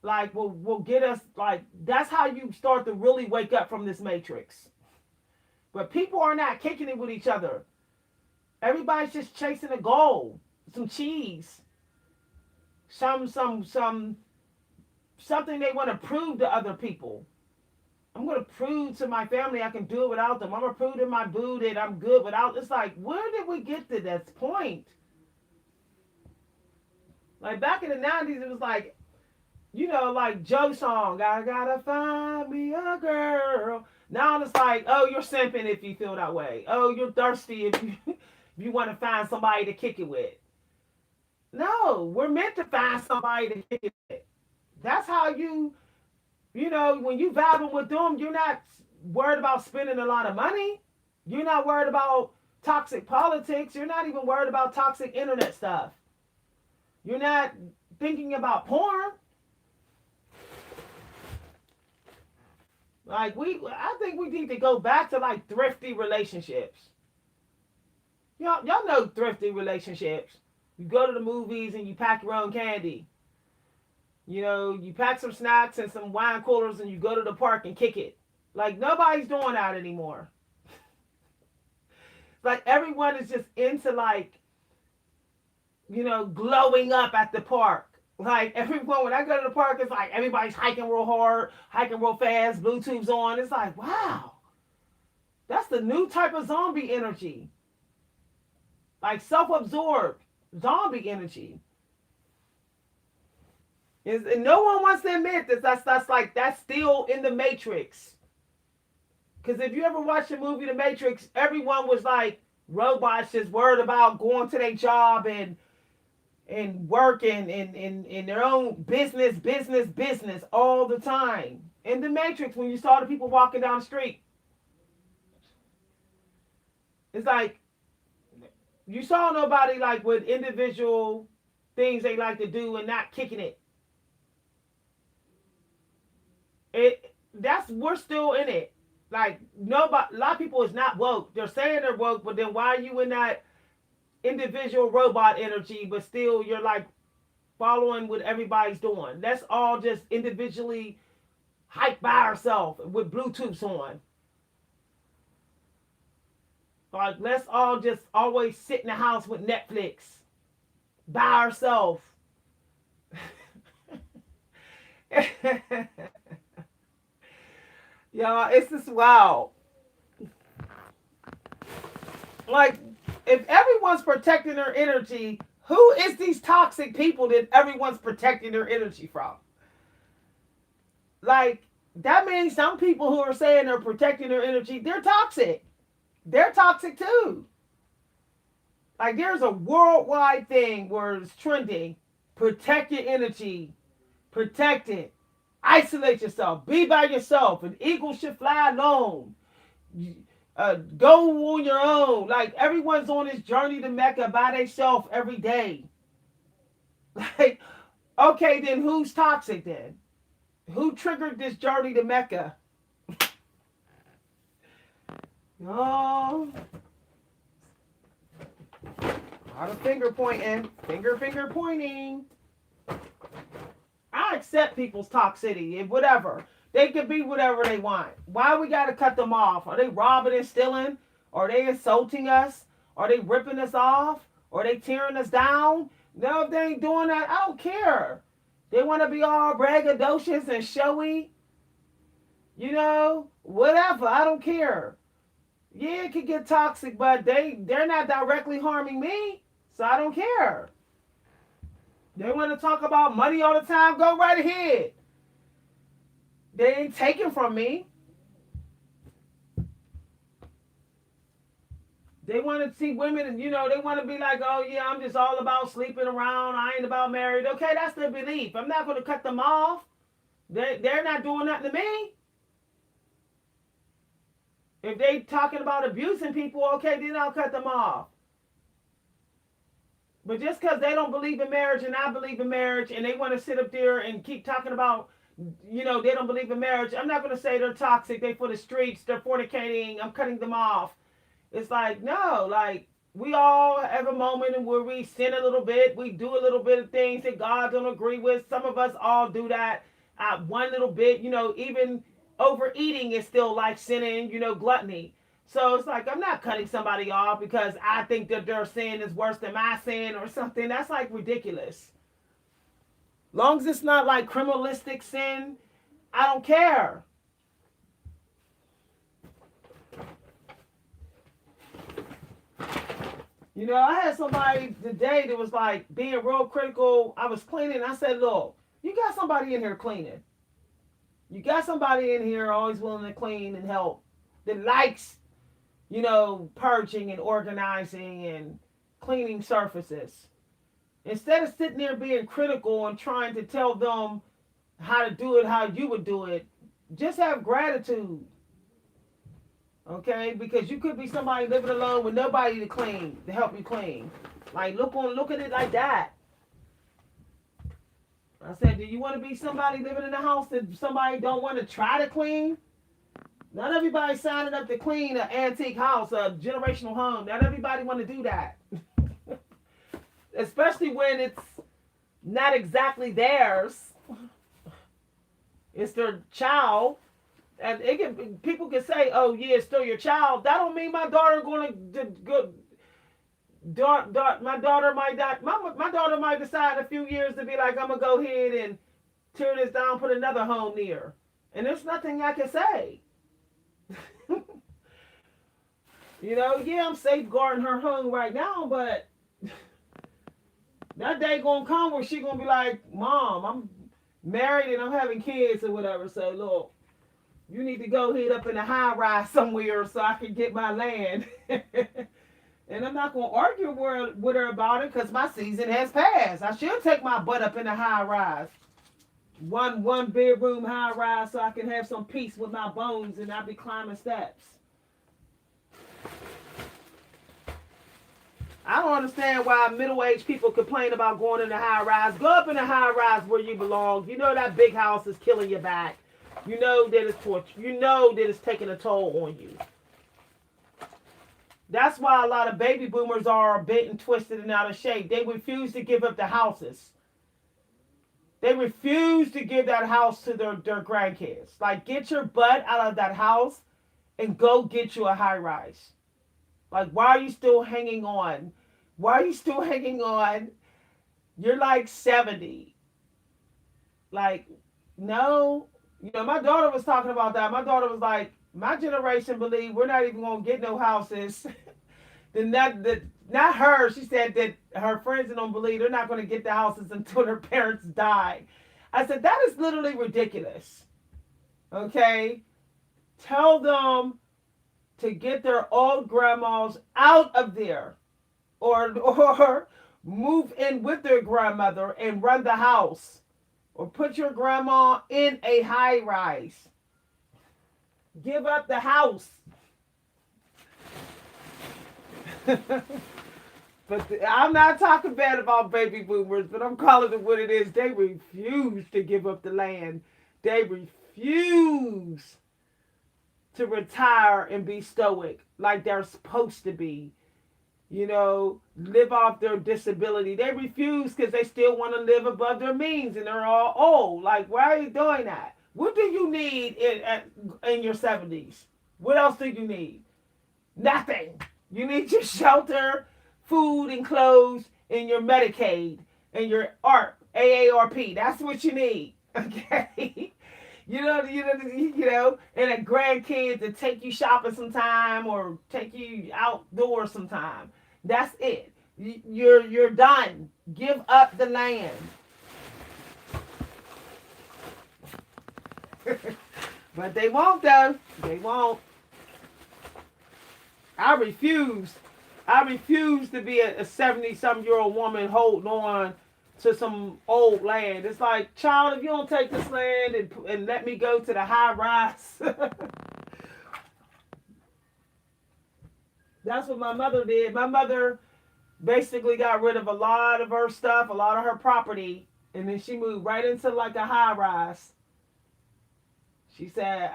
like will get us, like that's how you start to really wake up from this matrix. But people are not kicking it with each other. Everybody's just chasing a goal, some cheese, something they want to prove to other people. I'm going to prove to my family I can do it without them. I'm going to prove to my boo that I'm good without. It's like, where did we get to this point? Like back in the 90s, it was like, like Joe's song, "I gotta find me a girl." Now it's like, oh, you're simping if you feel that way. Oh, you're thirsty if you if you want to find somebody to kick it with. No, we're meant to find somebody to kick it with. That's how when you vibing with them, you're not worried about spending a lot of money. You're not worried about toxic politics. You're not even worried about toxic internet stuff. You're not thinking about porn. Like I think we need to go back to like thrifty relationships. Y'all know thrifty relationships. You go to the movies and you pack your own candy. You pack some snacks and some wine coolers and you go to the park and kick it. Like nobody's doing that anymore. Like everyone is just into like, glowing up at the park. Like everyone, when I go to the park, it's like everybody's hiking real hard, hiking real fast, Bluetooth's on. It's like, wow, that's the new type of zombie energy. Like self-absorbed zombie energy. And no one wants to admit this. That's still in the Matrix. Because if you ever watch the movie The Matrix, everyone was like robots just worried about going to their job and work and their own business all the time. In The Matrix, when you saw the people walking down the street, it's like you saw nobody like with individual things they like to do and not kicking it. We're still in it. Like nobody, a lot of people is not woke. They're saying they're woke, but then why are you in that individual robot energy, but still you're like following what everybody's doing? That's all just individually hyped by ourselves with Bluetooths on. Like let's all just always sit in the house with Netflix by ourselves. Y'all, it's just wow. Like, if everyone's protecting their energy, who is these toxic people that everyone's protecting their energy from? Like, that means some people who are saying they're protecting their energy, they're toxic. They're toxic too. Like, there's a worldwide thing where it's trending Protect your energy. Protect it. Isolate yourself. Be by yourself. An eagle should fly alone. Go on your own. Like everyone's on this journey to Mecca by themselves every day. Like, okay, then who's toxic then? Who triggered this journey to Mecca? No. A lot of finger pointing. Finger pointing. I accept people's toxicity and whatever. They can be whatever they want. Why we gotta cut them off? Are they robbing and stealing? Are they insulting us? Are they ripping us off? Are they tearing us down? No, if they ain't doing that, I don't care. They want to be all braggadocious and showy. You know, whatever. I don't care. Yeah, it could get toxic, but they're not directly harming me, so I don't care. They want to talk about money all the time. Go right ahead. They ain't taking from me. They want to see women, and they want to be like, oh yeah, I'm just all about sleeping around. I ain't about married. Okay, that's their belief. I'm not going to cut them off. They're not doing nothing to me. If they talking about abusing people, okay, then I'll cut them off. But just because they don't believe in marriage and I believe in marriage, and they want to sit up there and keep talking about, they don't believe in marriage, I'm not going to say they're toxic, they for the streets, they're fornicating, I'm cutting them off. It's like, no, like, we all have a moment where we sin a little bit, we do a little bit of things that God don't agree with. Some of us all do that one little bit, even overeating is still like sinning, gluttony. So it's like, I'm not cutting somebody off because I think that their sin is worse than my sin or something. That's like ridiculous. Long as it's not like criminalistic sin, I don't care. I had somebody today that was like being real critical. I was cleaning. I said, look, you got somebody in here cleaning. You got somebody in here always willing to clean and help that likes, purging and organizing and cleaning surfaces. Instead of sitting there being critical and trying to tell them how to do it, how you would do it, just have gratitude. Okay? Because you could be somebody living alone with nobody to help you clean. Like, look at it like that. I said, do you want to be somebody living in a house that somebody don't want to try to clean? Not everybody signing up to clean an antique house, a generational home. Not everybody want to do that. Especially when it's not exactly theirs. It's their child. And people can say, oh yeah, it's still your child. That don't mean my daughter going to go. My daughter might decide in a few years to be like, I'm gonna go ahead and tear this down, put another home near, and there's nothing I can say. Yeah, I'm safeguarding her home right now, but that day gonna come where she gonna be like, Mom, I'm married and I'm having kids or whatever. So look, you need to go ahead up in a high rise somewhere so I can get my land. And I'm not going to argue with her about it because my season has passed. I should take my butt up in a high rise. One bedroom high rise so I can have some peace with my bones and not be climbing steps. I don't understand why middle-aged people complain about going in a high rise. Go up in a high rise where you belong. You know that big house is killing your back. You know that it's torture. You know that it's taking a toll on you. That's why a lot of baby boomers are bent and twisted and out of shape. They refuse to give up the houses. They refuse to give that house to their grandkids. Like, get your butt out of that house and go get you a high rise. Like, why are you still hanging on? Why are you still hanging on? You're like 70. Like, no. My daughter was talking about that. My daughter was like, my generation believe we're not even going to get no houses. Not her. She said that her friends don't believe they're not going to get the houses until their parents die. I said, that is literally ridiculous. Okay? Tell them to get their old grandmas out of there. Or move in with their grandmother and run the house, or put your grandma in a high rise. Give up the house. But I'm not talking bad about baby boomers, but I'm calling it what it is. They refuse to give up the land. They refuse to retire and be stoic like they're supposed to be. You know, live off their disability. They refuse because they still want to live above their means and they're all old. Like, why are you doing that? What do you need in your 70s? What else do you need? Nothing. You need your shelter, food and clothes, and your Medicaid and your AARP. That's what you need. Okay. And a grandkid to take you shopping sometime or take you outdoors sometime. That's it. You're done. Give up the land. But they won't though. They won't. I refuse. I refuse to be a 70-some-year-old woman holding on to some old land. It's like, child, if you don't take this land and let me go to the high rise. That's what my mother did. My mother basically got rid of a lot of her stuff, a lot of her property, and then she moved right into like a high rise. She said,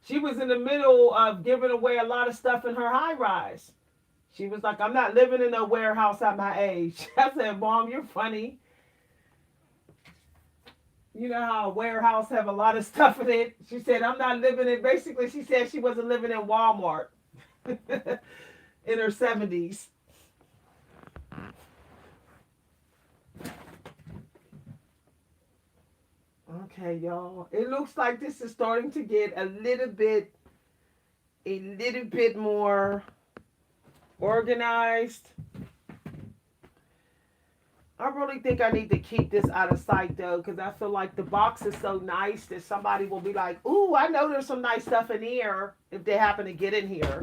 She was in the middle of giving away a lot of stuff in her high rise. She was like, I'm not living in a warehouse at my age. I said, Mom, you're funny. You know how a warehouse have a lot of stuff in it? She said, I'm not living in, basically she said she wasn't living in Walmart in her 70s. Okay, y'all. It looks like this is starting to get a little bit more organized. I really think I need to keep this out of sight though, because I feel like the box is so nice that somebody will be like, ooh, I know there's some nice stuff in here if they happen to get in here.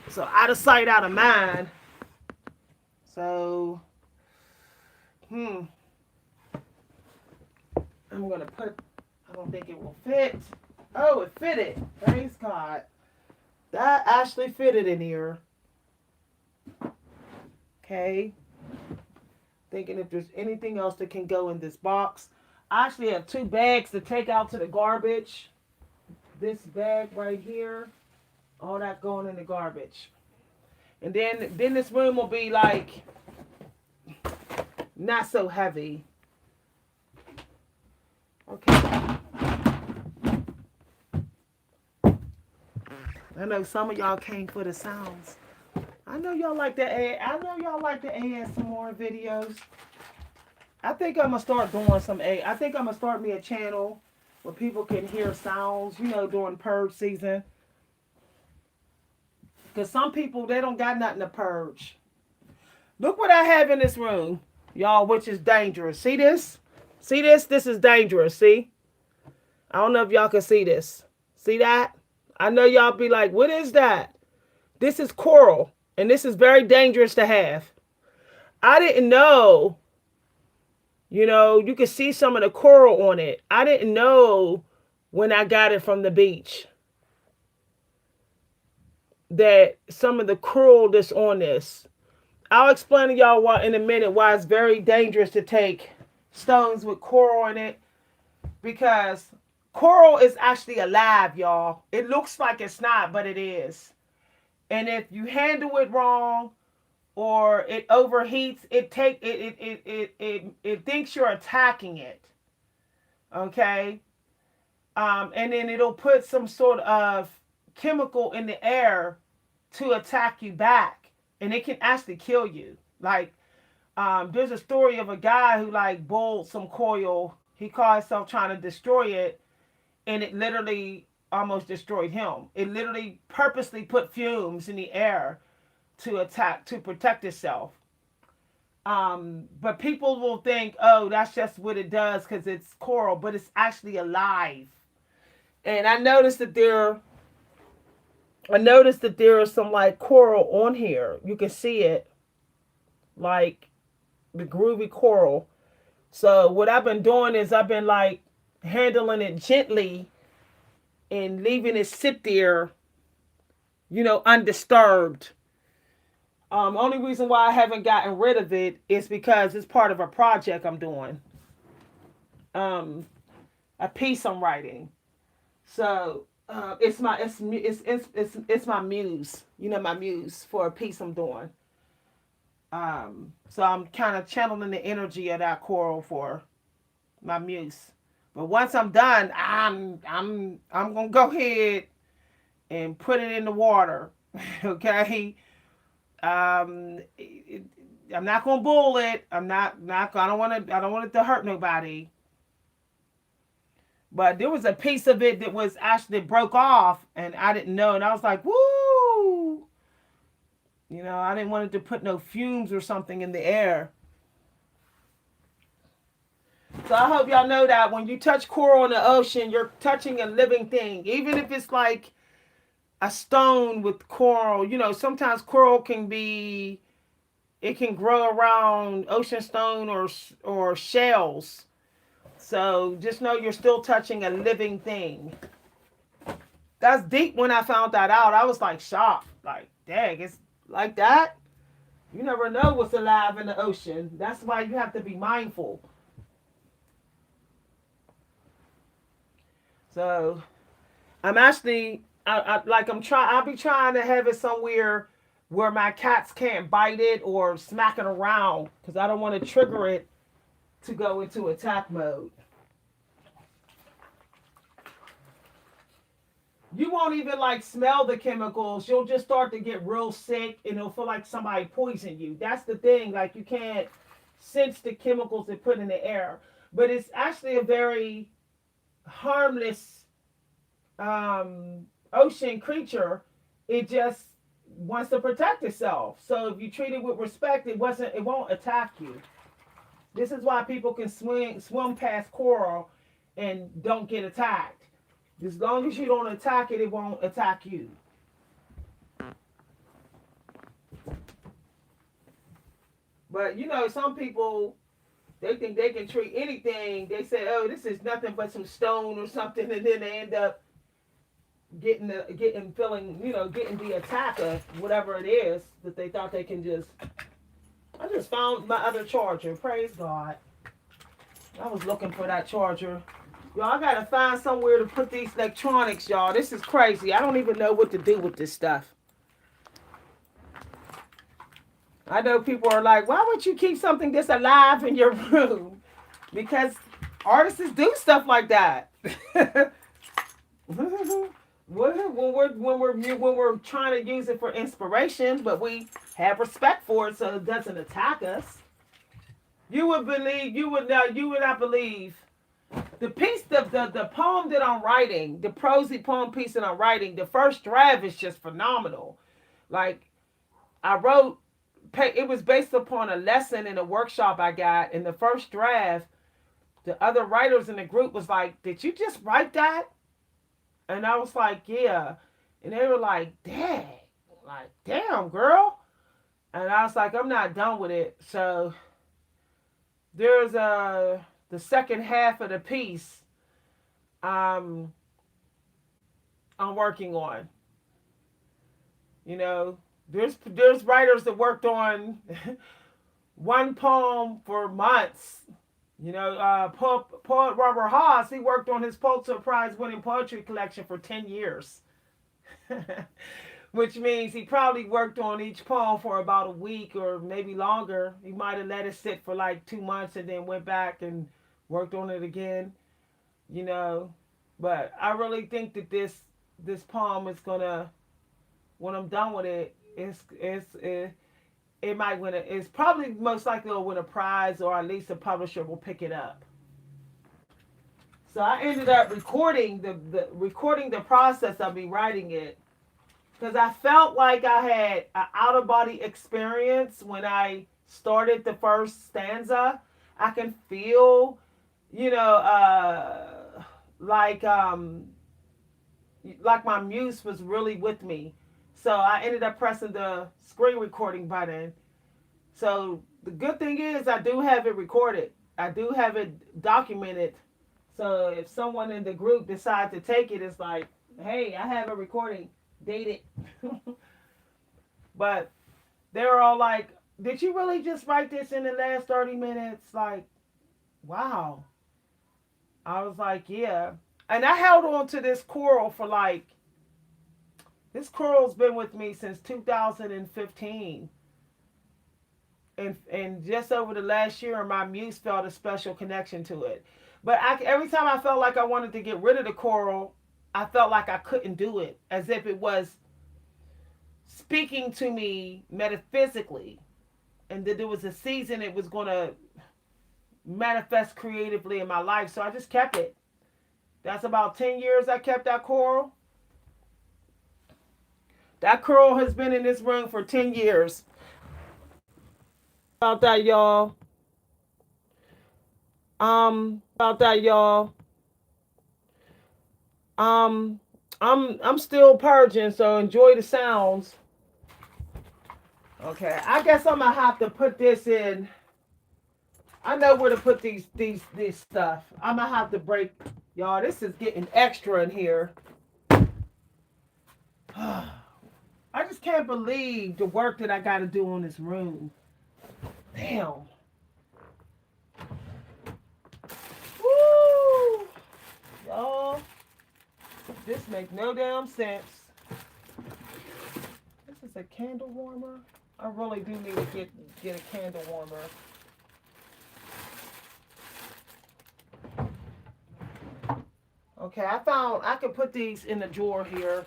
So out of sight, out of mind. So, I'm going to put, I don't think it will fit. Oh, it fitted. Praise God. That actually fitted in here. Okay. Thinking if there's anything else that can go in this box. I actually have 2 bags to take out to the garbage. This bag right here. All that going in the garbage. And then this room will be like not so heavy. Okay. I know some of y'all came for the sounds. I know y'all like the ASMR videos. I think I'm gonna start doing I think I'm gonna start me a channel where people can hear sounds, during purge season. Cause some people, they don't got nothing to purge. Look what I have in this room, y'all, which is dangerous. See this? See this? This is dangerous. See? I don't know if y'all can see this. See that? I know y'all be like, what is that? This is coral. And this is very dangerous to have. I didn't know. You can see some of the coral on it. I didn't know when I got it from the beach that some of the coral that's on this. I'll explain to y'all in a minute why it's very dangerous to take stones with coral in it. Because coral is actually alive, y'all. It looks like it's not, but it is. And if you handle it wrong or it overheats, it thinks you're attacking it. Okay? And then it'll put some sort of chemical in the air to attack you back. And it can actually kill you. Like, there's a story of a guy who boiled some coal. He caught himself trying to destroy it. And it literally almost destroyed him. It literally purposely put fumes in the air to protect itself. But people will think, oh, that's just what it does because it's coral, but it's actually alive. And I noticed that I noticed that there is some like coral on here. You can see it, like the groovy coral. So what I've been doing is I've been like handling it gently and leaving it sit there, undisturbed. Only reason why I haven't gotten rid of it is because it's part of a project I'm doing, um, a piece I'm writing. So it's my muse, my muse for a piece I'm doing. So I'm kind of channeling the energy of that coral for my muse. But once I'm done, I'm gonna go ahead and put it in the water. Okay. I'm not gonna bull it. I'm not. I don't want to. I don't want it to hurt nobody. But there was a piece of it that was actually broke off, and I didn't know, and I was like, "Woo!" I didn't want it to put no fumes or something in the air. So I hope y'all know that when you touch coral in the ocean, you're touching a living thing, even if it's like a stone with coral. Sometimes coral can be, it can grow around ocean stone or shells. So just know you're still touching a living thing. That's deep. When I found that out, I was like shocked. Like, dang, it's like that. You never know what's alive in the ocean. That's why you have to be mindful. So I'm actually, I'm trying. I'll be trying to have it somewhere where my cats can't bite it or smack it around because I don't want to trigger it to go into attack mode. You won't even like smell the chemicals. You'll just start to get real sick and it'll feel like somebody poisoned you. That's the thing. Like you can't sense the chemicals they put in the air. But it's actually a very harmless ocean creature. It just wants to protect itself. So if you treat it with respect, it won't attack you. This is why people can swim past coral and don't get attacked. As long as you don't attack it, it won't attack you. But some people they think they can treat anything. They say, "Oh, this is nothing but some stone or something," and then they end up getting the attack of whatever it is that they thought they can just. I just found my other charger. Praise God. I was looking for that charger. Y'all, I gotta find somewhere to put these electronics, y'all. This is crazy. I don't even know what to do with this stuff. I know people are like, why would you keep something that's alive in your room? Because artists do stuff like that. when we're trying to use it for inspiration, but we have respect for it so it doesn't attack us. You would not believe the poem that I'm writing, the prosy poem piece that I'm writing. The first draft is just phenomenal. Like I wrote, it was based upon a lesson in a workshop I got. In the first draft, the other writers in the group was like, "Did you just write that?" And I was like, "Yeah." And they were like, "Dang, like damn, girl." And I was like, "I'm not done with it." So there's the second half of the piece um I'm working on. You know, there's writers that worked on one poem for months. Poet Robert Haas, he worked on his Pulitzer Prize winning poetry collection for 10 years. Which means he probably worked on each poem for about a week or maybe longer. He might have let it sit for like 2 months and then went back and worked on it again, you know. But I really think that this poem is gonna, when I'm done with it, it might win it. It's probably most likely will win a prize, or at least a publisher will pick it up. So I ended up recording the process of me writing it because I felt like I had an out of body experience when I started the first stanza. I can feel, you know, like my muse was really with me. So I ended up pressing the screen recording button. So the good thing is I do have it recorded. I do have it documented. So if someone in the group decides to take it, it's like, hey, I have a recording. Date it. But they're all like, did you really just write this in the last 30 minutes? Like, wow. I was like, yeah. And I held on to this coral for like, this coral's been with me since 2015. And just over the last year, my muse felt a special connection to it. But every time I felt like I wanted to get rid of the coral, I felt like I couldn't do it, as if it was speaking to me metaphysically, and that there was a season it was going to manifest creatively in my life. So I just kept it. That's about 10 years I kept that coral. That coral has been in this room for 10 years. About that, y'all. About that, y'all. I'm still purging, so enjoy the sounds. Okay, I guess I'm gonna have to put this in. I know where to put these stuff. I'm gonna have to break, y'all. This is getting extra in here. I just can't believe the work that I got to do on this room. Damn. Woo! Y'all, this makes no damn sense. This is a candle warmer. I really do need to get a candle warmer. Okay, I found I could put these in the drawer here.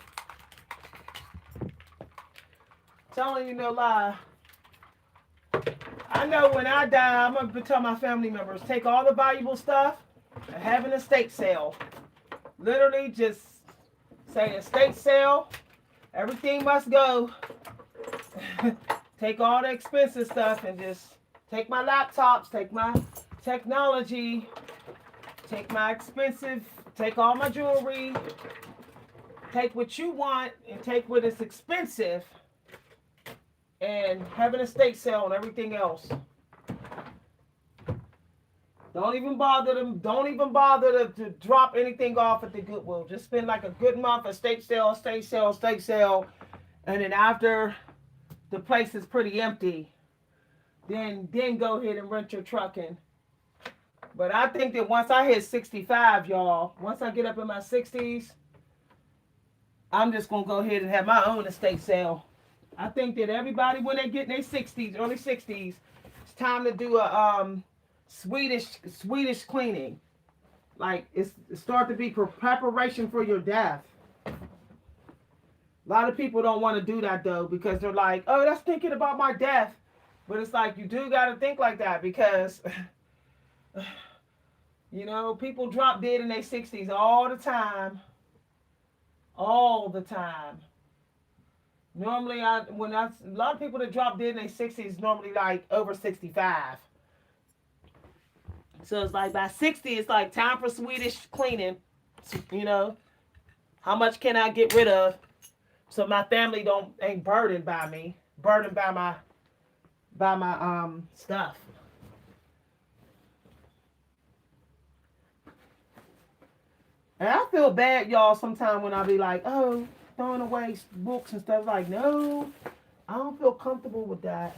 Telling you no lie. I know when I die, I'm gonna tell my family members, take all the valuable stuff and have an estate sale. Literally just say estate sale. Everything must go. Take all the expensive stuff and just take my laptops, take my technology, take my expensive, take all my jewelry, take what you want and take what is expensive and have an estate sale on everything else. Don't even bother to drop anything off at the Goodwill. Just spend like a good month, estate sale, and then after the place is pretty empty, then go ahead and rent your truck in. But I think that once I hit 65, y'all, once I get up in my 60s, I'm just gonna go ahead and have my own estate sale. I think that everybody, when they get in their 60s, early 60s, it's time to do a Swedish cleaning. Like it start to be preparation for your death. A lot of people don't want to do that though because they're like, oh, that's thinking about my death. But it's like you do got to think like that because, you know, people drop dead in their 60s all the time. All the time. Normally, a lot of people that drop dead in their 60s normally like over 65. So it's like by 60, it's like time for Swedish cleaning. You know, how much can I get rid of so my family ain't burdened by me, burdened by my stuff. And I feel bad, y'all, sometimes when I be like, oh, throwing away books and stuff. Like, no, I don't feel comfortable with that.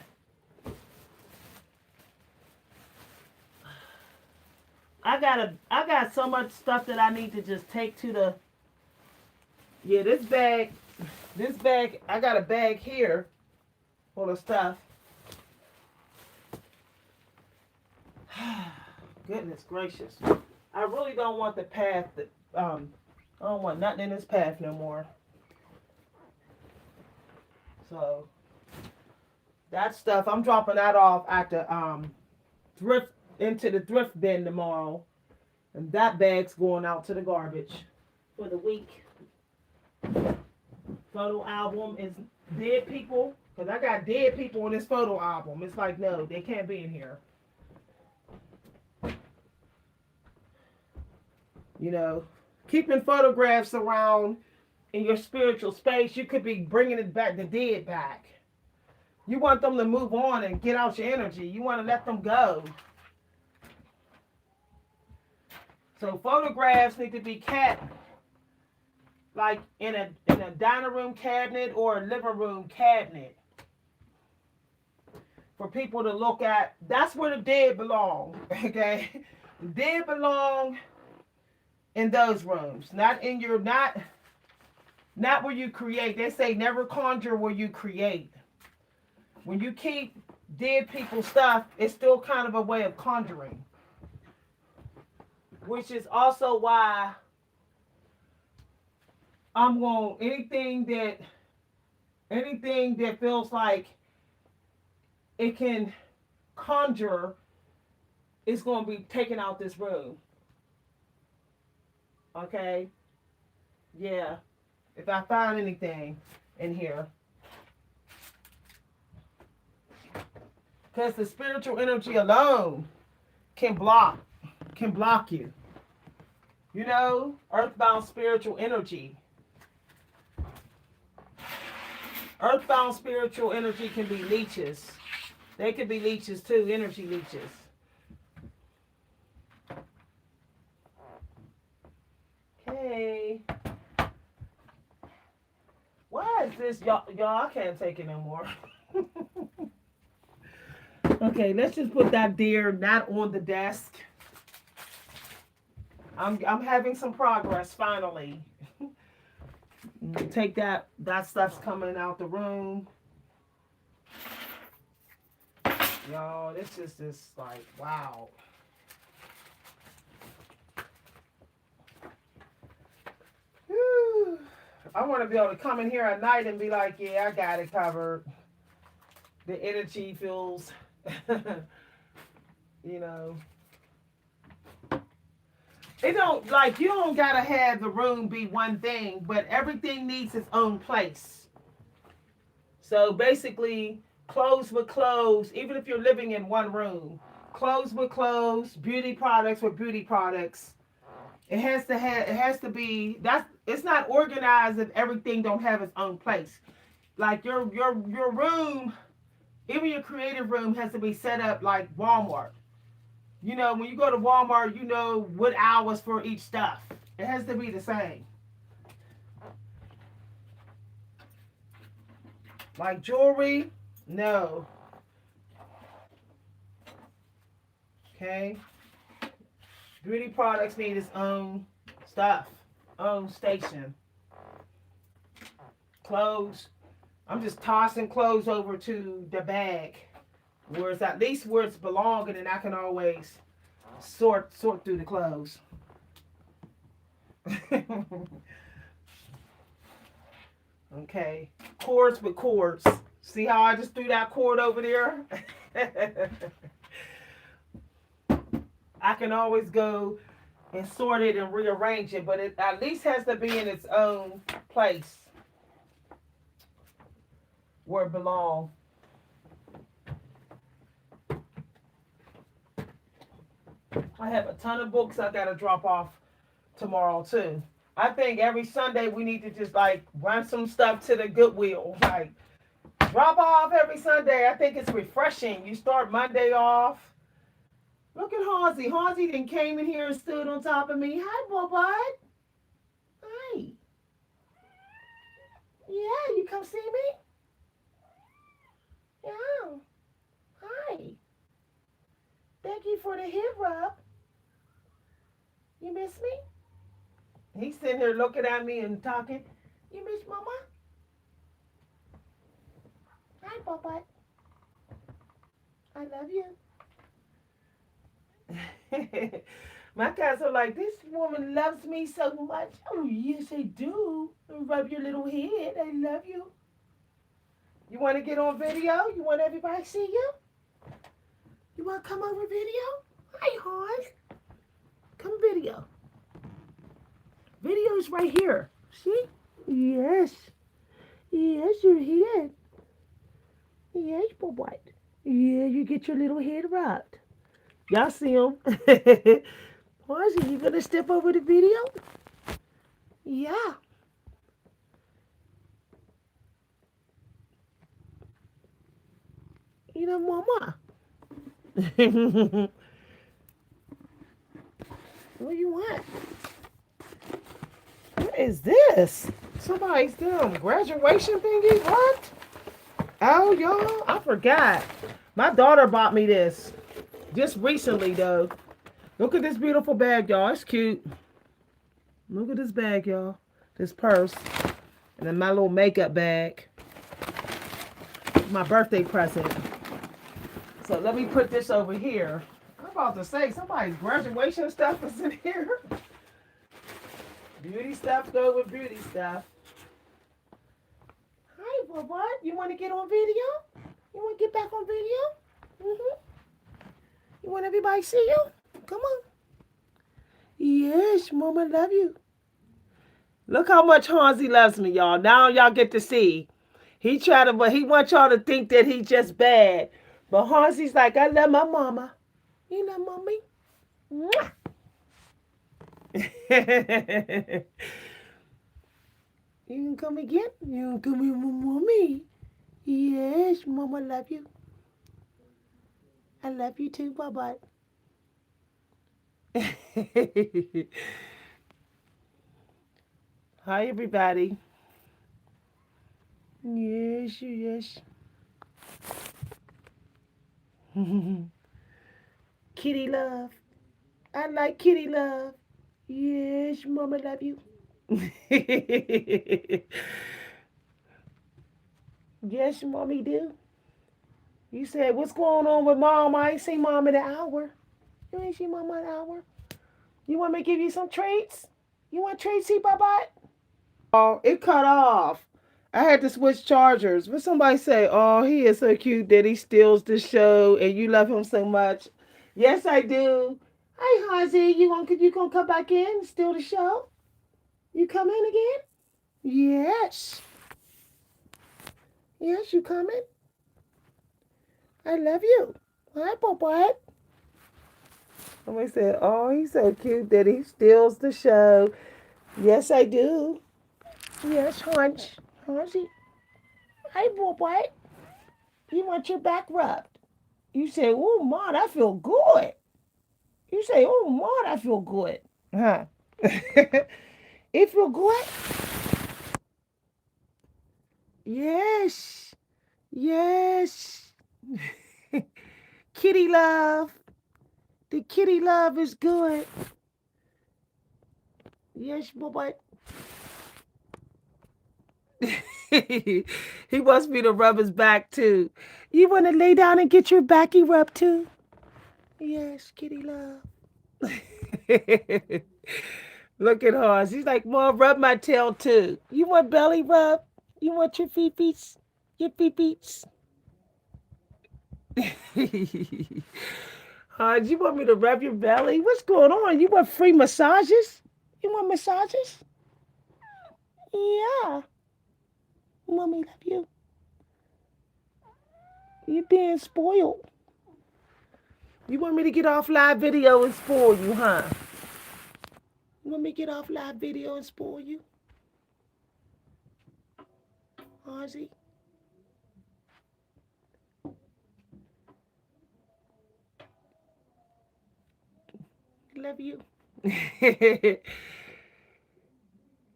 I got so much stuff that I need to just take to the. Yeah, this bag, I got a bag here full of stuff. Goodness gracious. I really don't want the path that, I don't want nothing in this path no more. So, that stuff, I'm dropping that off at the, into the thrift bin tomorrow. And that bag's going out to the garbage for the week. Photo album is dead people. Because I got dead people in this photo album. It's like, no, they can't be in here. You know, keeping photographs around in your spiritual space, you could be bringing it back, the dead back. You want them to move on and get out your energy. You want to let them go. So photographs need to be kept like in a dining room cabinet or a living room cabinet for people to look at. That's where the dead belong. Okay, the dead belong in those rooms, not in your not where you create. They say never conjure where you create. When you keep dead people's stuff, it's still kind of a way of conjuring, which is also why I'm going anything that feels like it can conjure is going to be taken out this room. Okay? Yeah. If I find anything in here. Because the spiritual energy alone can block you. You know, earthbound spiritual energy. Earthbound spiritual energy can be leeches. They could be leeches too, energy leeches. Okay. Why is this, y'all? I can't take it no more. Okay, let's just put that there, not on the desk. I'm having some progress finally. Take that stuff's coming out the room. Y'all, this is just like, wow. Whew. I want to be able to come in here at night and be like, yeah, I got it covered. The energy feels, you know. It don't, like, you don't gotta have the room be one thing, but everything needs its own place. So basically, clothes with clothes, even if you're living in one room, clothes with clothes, beauty products with beauty products. It has to be, it's not organized if everything don't have its own place. Like your room, even your creative room has to be set up like Walmart. You know, when you go to Walmart, you know what hours for each stuff. It has to be the same. Like jewelry, no. Okay. Beauty products need its own stuff, own station. Clothes, I'm just tossing clothes over to the bag, where it's at least where it's belonging, and I can always sort through the clothes. Okay, cords with cords. See how I just threw that cord over there? I can always go and sort it and rearrange it, but it at least has to be in its own place where it belongs. I have a ton of books I gotta drop off tomorrow too. I think every Sunday we need to just like run some stuff to the Goodwill. Like drop off every Sunday. I think it's refreshing. You start Monday off. Look at Halsey. Halsey then came in here and stood on top of me. Hi, Bobot. Hi. Yeah, you come see me? Yeah. Hi. Thank you for the hip rub. You miss me? He's sitting here looking at me and talking. You miss Mama? Hi, Bobot. I love you. My cats are like, this woman loves me so much. Oh, yes, I do. Rub your little head. I love you. You want to get on video? You want everybody to see you? You want to come over video? Hi, Hans. Come video. Video's right here. See? Yes. Yes, your head. Yes, Bobot. Yeah, you get your little head rubbed. Y'all see him. Marcy, you gonna step over the video? Yeah. You know, mama. What do you want? What is this? Somebody's doing graduation thingy? What? Oh, y'all, I forgot. My daughter bought me this just recently, though. Look at this beautiful bag, y'all. It's cute. Look at this bag, y'all. This purse. And then my little makeup bag. My birthday present. So let me put this over here. I'm about to say somebody's graduation stuff is in here. Beauty stuff go with beauty stuff. Hi, well, what? You want to get on video? You want to get back on video? Mm-hmm. You want everybody to see you? Come on. Yes, Mama love you. Look how much Hansi loves me, y'all. Now y'all get to see. He wants y'all to think that he's just bad. But Hansi's like, I love my mama. You love mommy? Mwah. You can come again? You can come here with mommy. Yes, mama love you. I love you too, bye-bye. Hi, everybody. Yes, yes. Kitty love. I like kitty love. Yes, mama love you. Yes, mommy do. You said, what's going on with mom? I ain't seen mom in an hour. You ain't seen mom in an hour. You want me to give you some treats? You want treats, see, bye-bye? Oh, it cut off. I had to switch chargers. But somebody say, oh, he is so cute that he steals the show and you love him so much. Yes, I do. Hey, Hansi, you gonna come back in and steal the show? You come in again? Yes. Yes, you coming? I love you. Hi, Bye-bye. Somebody said, oh, he's so cute that he steals the show. Yes, I do. Yes, Hansi. Hi, Bye-bye. You want your back rubbed? You say, oh, Mom, I feel good. You say, oh, Mom, I feel good. Huh? It feel good? Yes. Yes. Kitty love. The kitty love is good. Yes, Bye-bye. He wants me to rub his back too. You want to lay down and get your backy rubbed too? Yes, kitty love. Look at her. She's like, Mom, rub my tail too. You want belly rub? You want your feet-beats? Your feet-beats? You want me to rub your belly? What's going on? You want free massages? You want massages? Yeah. Mommy love you. You being spoiled. You want me to get off live video and spoil you, huh? You want me to get off live video and spoil you? Ozzy? Love you.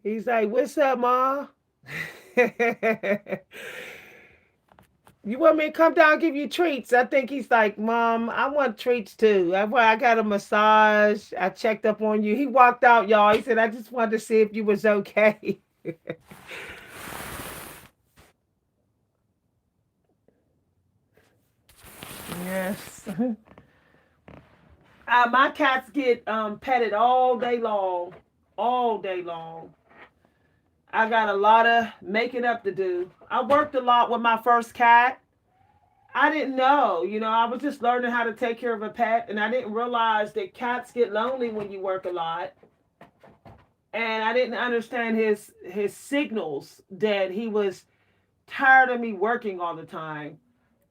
He's like, what's up, Ma? You want me to come down and give you treats? I think he's like, Mom, I want treats too. I got a massage. I checked up on you. He walked out, y'all. He said, I just wanted to see if you was okay. Yes. My cats get petted all day long. All day long. I got a lot of making up to do. I worked a lot with my first cat. I didn't know, I was just learning how to take care of a pet, and I didn't realize that cats get lonely when you work a lot. And I didn't understand his signals that he was tired of me working all the time.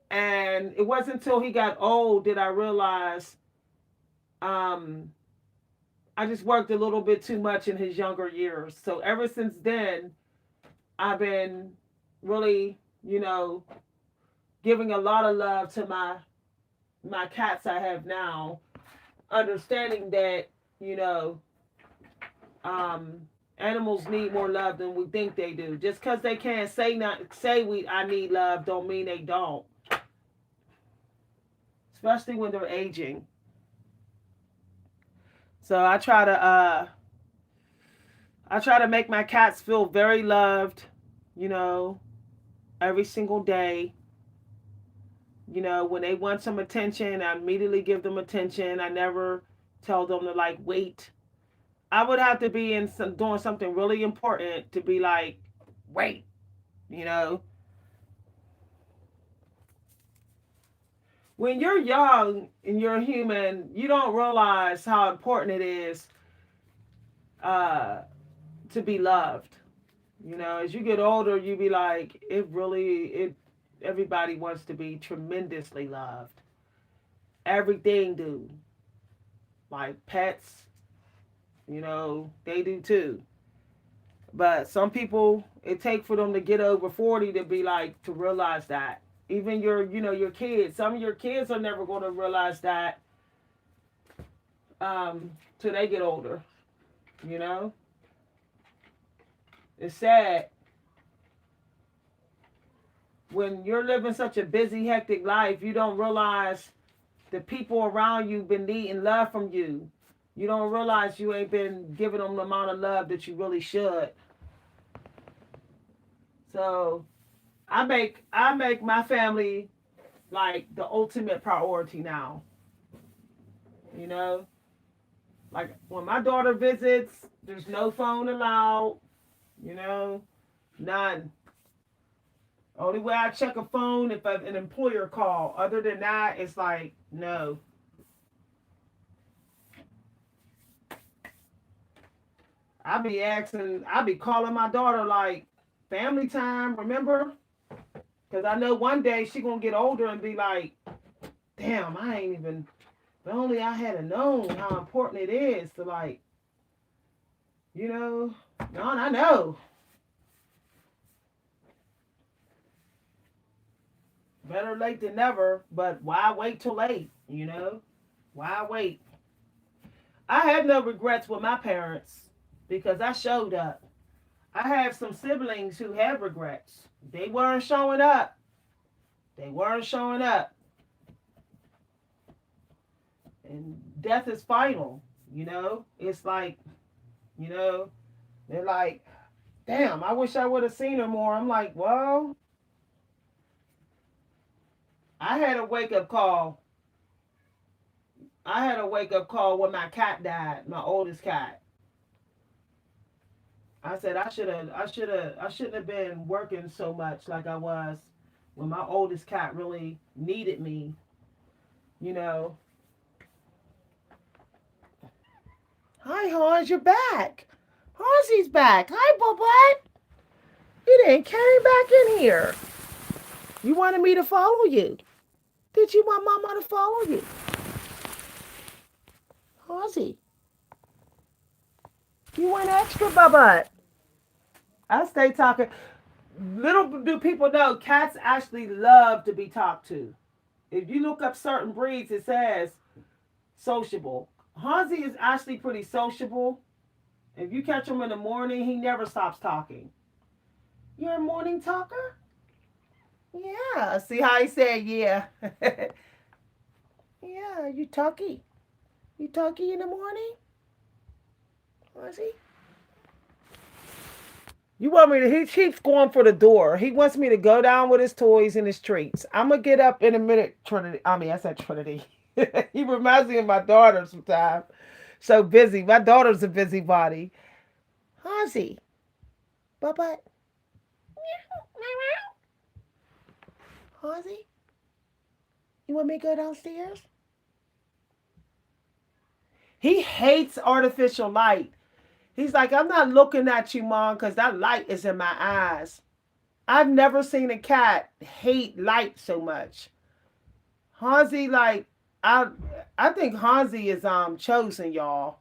And it wasn't until he got old that I realized um, I just worked a little bit too much in his younger years. So ever since then, I've been really, giving a lot of love to my cats I have now, understanding that, you know, um, animals need more love than we think they do. Just because they can't say we I need love, don't mean they don't. Especially when they're aging. So I try to make my cats feel very loved, you know, every single day. You know, when they want some attention, I immediately give them attention. I never tell them to like wait. I would have to be doing something really important to be like, wait, you know. When you're young and you're human, you don't realize how important it is uh, to be loved. You know, as you get older, you be like, it everybody wants to be tremendously loved. Everything do. Like pets, you know, they do too. But some people, it takes for them to get over 40 to be like, to realize that. Even your kids, some of your kids are never going to realize that till they get older, you know? It's sad when you're living such a busy, hectic life, you don't realize the people around you been needing love from you. You don't realize you ain't been giving them the amount of love that you really should. So I make my family like the ultimate priority now. You know, like when my daughter visits, there's no phone allowed. You know, none. Only way I check a phone if an employer call. Other than that, it's like no. I be calling my daughter like family time. Remember? Because I know one day she gonna get older and be like, damn, I ain't even. If only I had known how important it is to like, you know. No, I know. Better late than never, but why wait till late? You know, why wait? I had no regrets with my parents because I showed up. I have some siblings who have regrets. They weren't showing up. They weren't showing up. And death is final, you know? It's like, you know, they're like, damn, I wish I would have seen her more. I'm like, well, I had a wake up call. I had a wake up call when my cat died, my oldest cat. I said I shouldn't have been working so much like I was when my oldest cat really needed me, you know. Hi, Hans, you're back. Hansy's back. Hi, Bubba. You didn't came back in here. You wanted me to follow you. Did you want Mama to follow you? Hansy, you went extra, Bubba. I stay talking. Little do people know, cats actually love to be talked to. If you look up certain breeds, it says sociable. Hansi is actually pretty sociable. If you catch him in the morning, he never stops talking. You're a morning talker? Yeah. See how he said yeah. Yeah, you talky. You talky in the morning? Hansi? You want me to? He keeps going for the door. He wants me to go down with his toys and his treats. I'm gonna get up in a minute, Trinity. I mean, I said Trinity. He reminds me of my daughter sometimes. So busy. My daughter's a busybody. Hansi, Bubba, Hansi, you want me to go downstairs? He hates artificial light. He's like, I'm not looking at you, Mom, because that light is in my eyes. I've never seen a cat hate light so much. Hansi, like, I I think Hansi is chosen, y'all.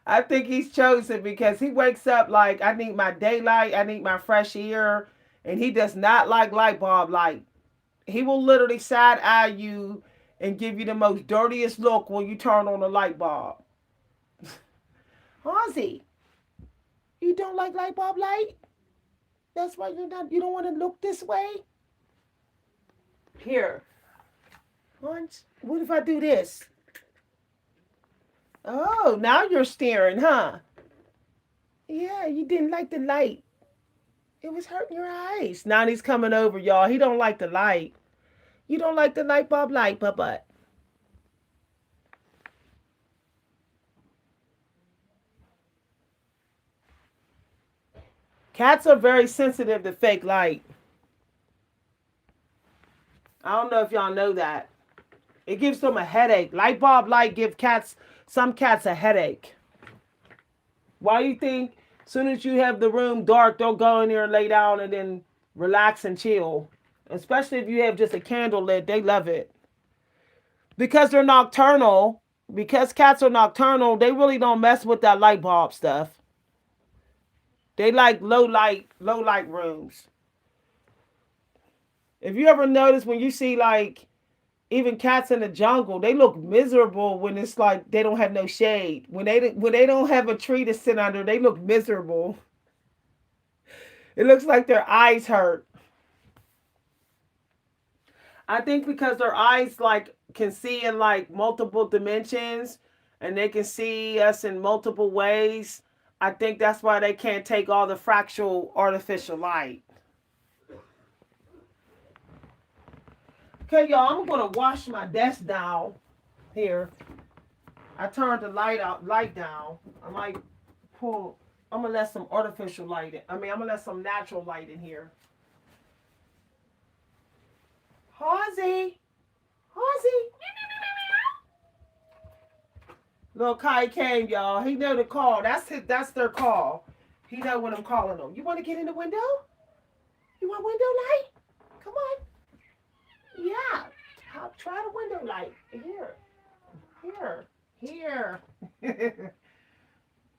I think he's chosen because he wakes up like I need my daylight, I need my fresh air. And he does not like light bulb light. He will literally side eye you and give you the most dirtiest look when you turn on the light bulb. Ozzy, you don't like light bulb light? That's why you don't want to look this way? Here. What if I do this? Oh, now you're staring, huh? Yeah, you didn't like the light. It was hurting your eyes. Now he's coming over, y'all. He don't like the light. You don't like the light bulb light, but. Cats are very sensitive to fake light. I don't know if y'all know that. It gives them a headache. Light bulb light give some cats a headache. Why do you think as soon as you have the room dark, they'll go in there and lay down and then relax and chill? Especially if you have just a candle lit, they love it. Because they're nocturnal, because cats are nocturnal, they really don't mess with that light bulb stuff. They like low light rooms. If you ever notice when you see like even cats in the jungle, they look miserable when it's like they don't have no shade. When they don't have a tree to sit under, they look miserable. It looks like their eyes hurt. I think because their eyes like can see in like multiple dimensions and they can see us in multiple ways. I think that's why they can't take all the fractal artificial light. Okay, y'all, I'm gonna wash my desk down here. I turned the light down. I'm gonna let some artificial light in. I'm gonna let some natural light in here. Hawsey. Little Kai came, y'all. He know the call. That's their call. He know when I'm calling them. You want to get in the window? You want window light? Come on. Yeah. Try the window light. Here.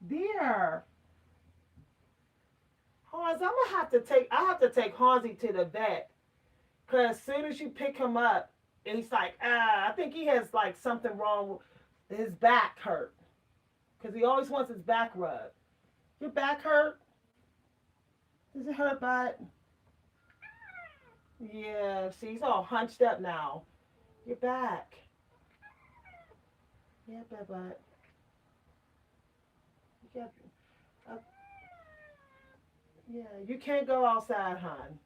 Dear. Hans, I have to take Hansi to the vet. Cause as soon as you pick him up, he's like, I think he has like something wrong. His back hurt. Cause he always wants his back rubbed. Your back hurt? Does it hurt, bud? Yeah, see, he's all hunched up now. Your back. Yeah, bud. Yeah, you can't go outside, hon.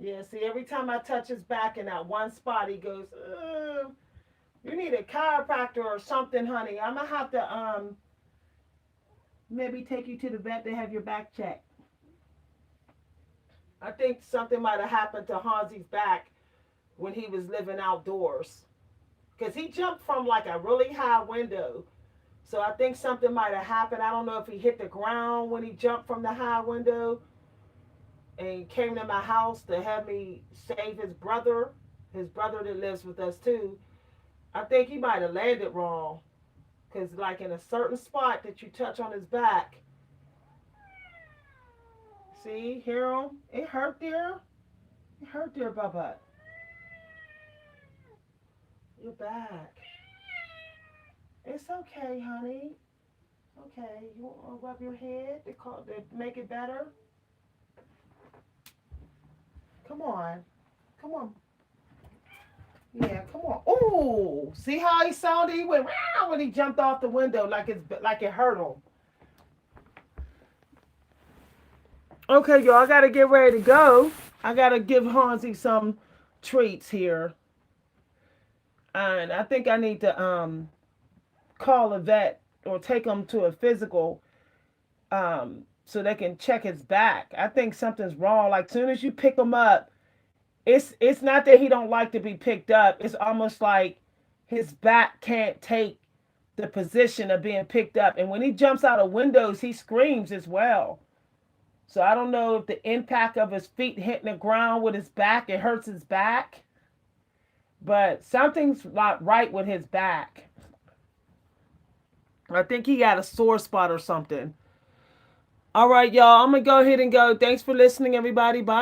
Yeah, see, every time I touch his back in that one spot, he goes, you need a chiropractor or something, honey. I'm going to have to maybe take you to the vet to have your back checked. I think something might have happened to Hansi's back when he was living outdoors. Because he jumped from like a really high window. So I think something might have happened. I don't know if he hit the ground when he jumped from the high window and came to my house to have me save his brother that lives with us too. I think he might have landed wrong. Because like in a certain spot that you touch on his back. See, hear him? It hurt there. It hurt there, Bubba. Your back. It's okay, honey. Okay, you want to rub your head to make it better? Come on. Yeah, come on. Ooh, see how he sounded? He went round when he jumped off the window like it hurt him. Okay, y'all, I gotta get ready to go. I gotta give Hansi some treats here. And I think I need to call a vet or take him to a physical so they can check his back. I think something's wrong. Like soon as you pick him up, it's not that he don't like to be picked up. It's almost like his back can't take the position of being picked up. And when he jumps out of windows, he screams as well. So I don't know if the impact of his feet hitting the ground with his back, it hurts his back. But something's not right with his back. I think he got a sore spot or something. All right, y'all. I'm going to go ahead and go. Thanks for listening, everybody. Bye.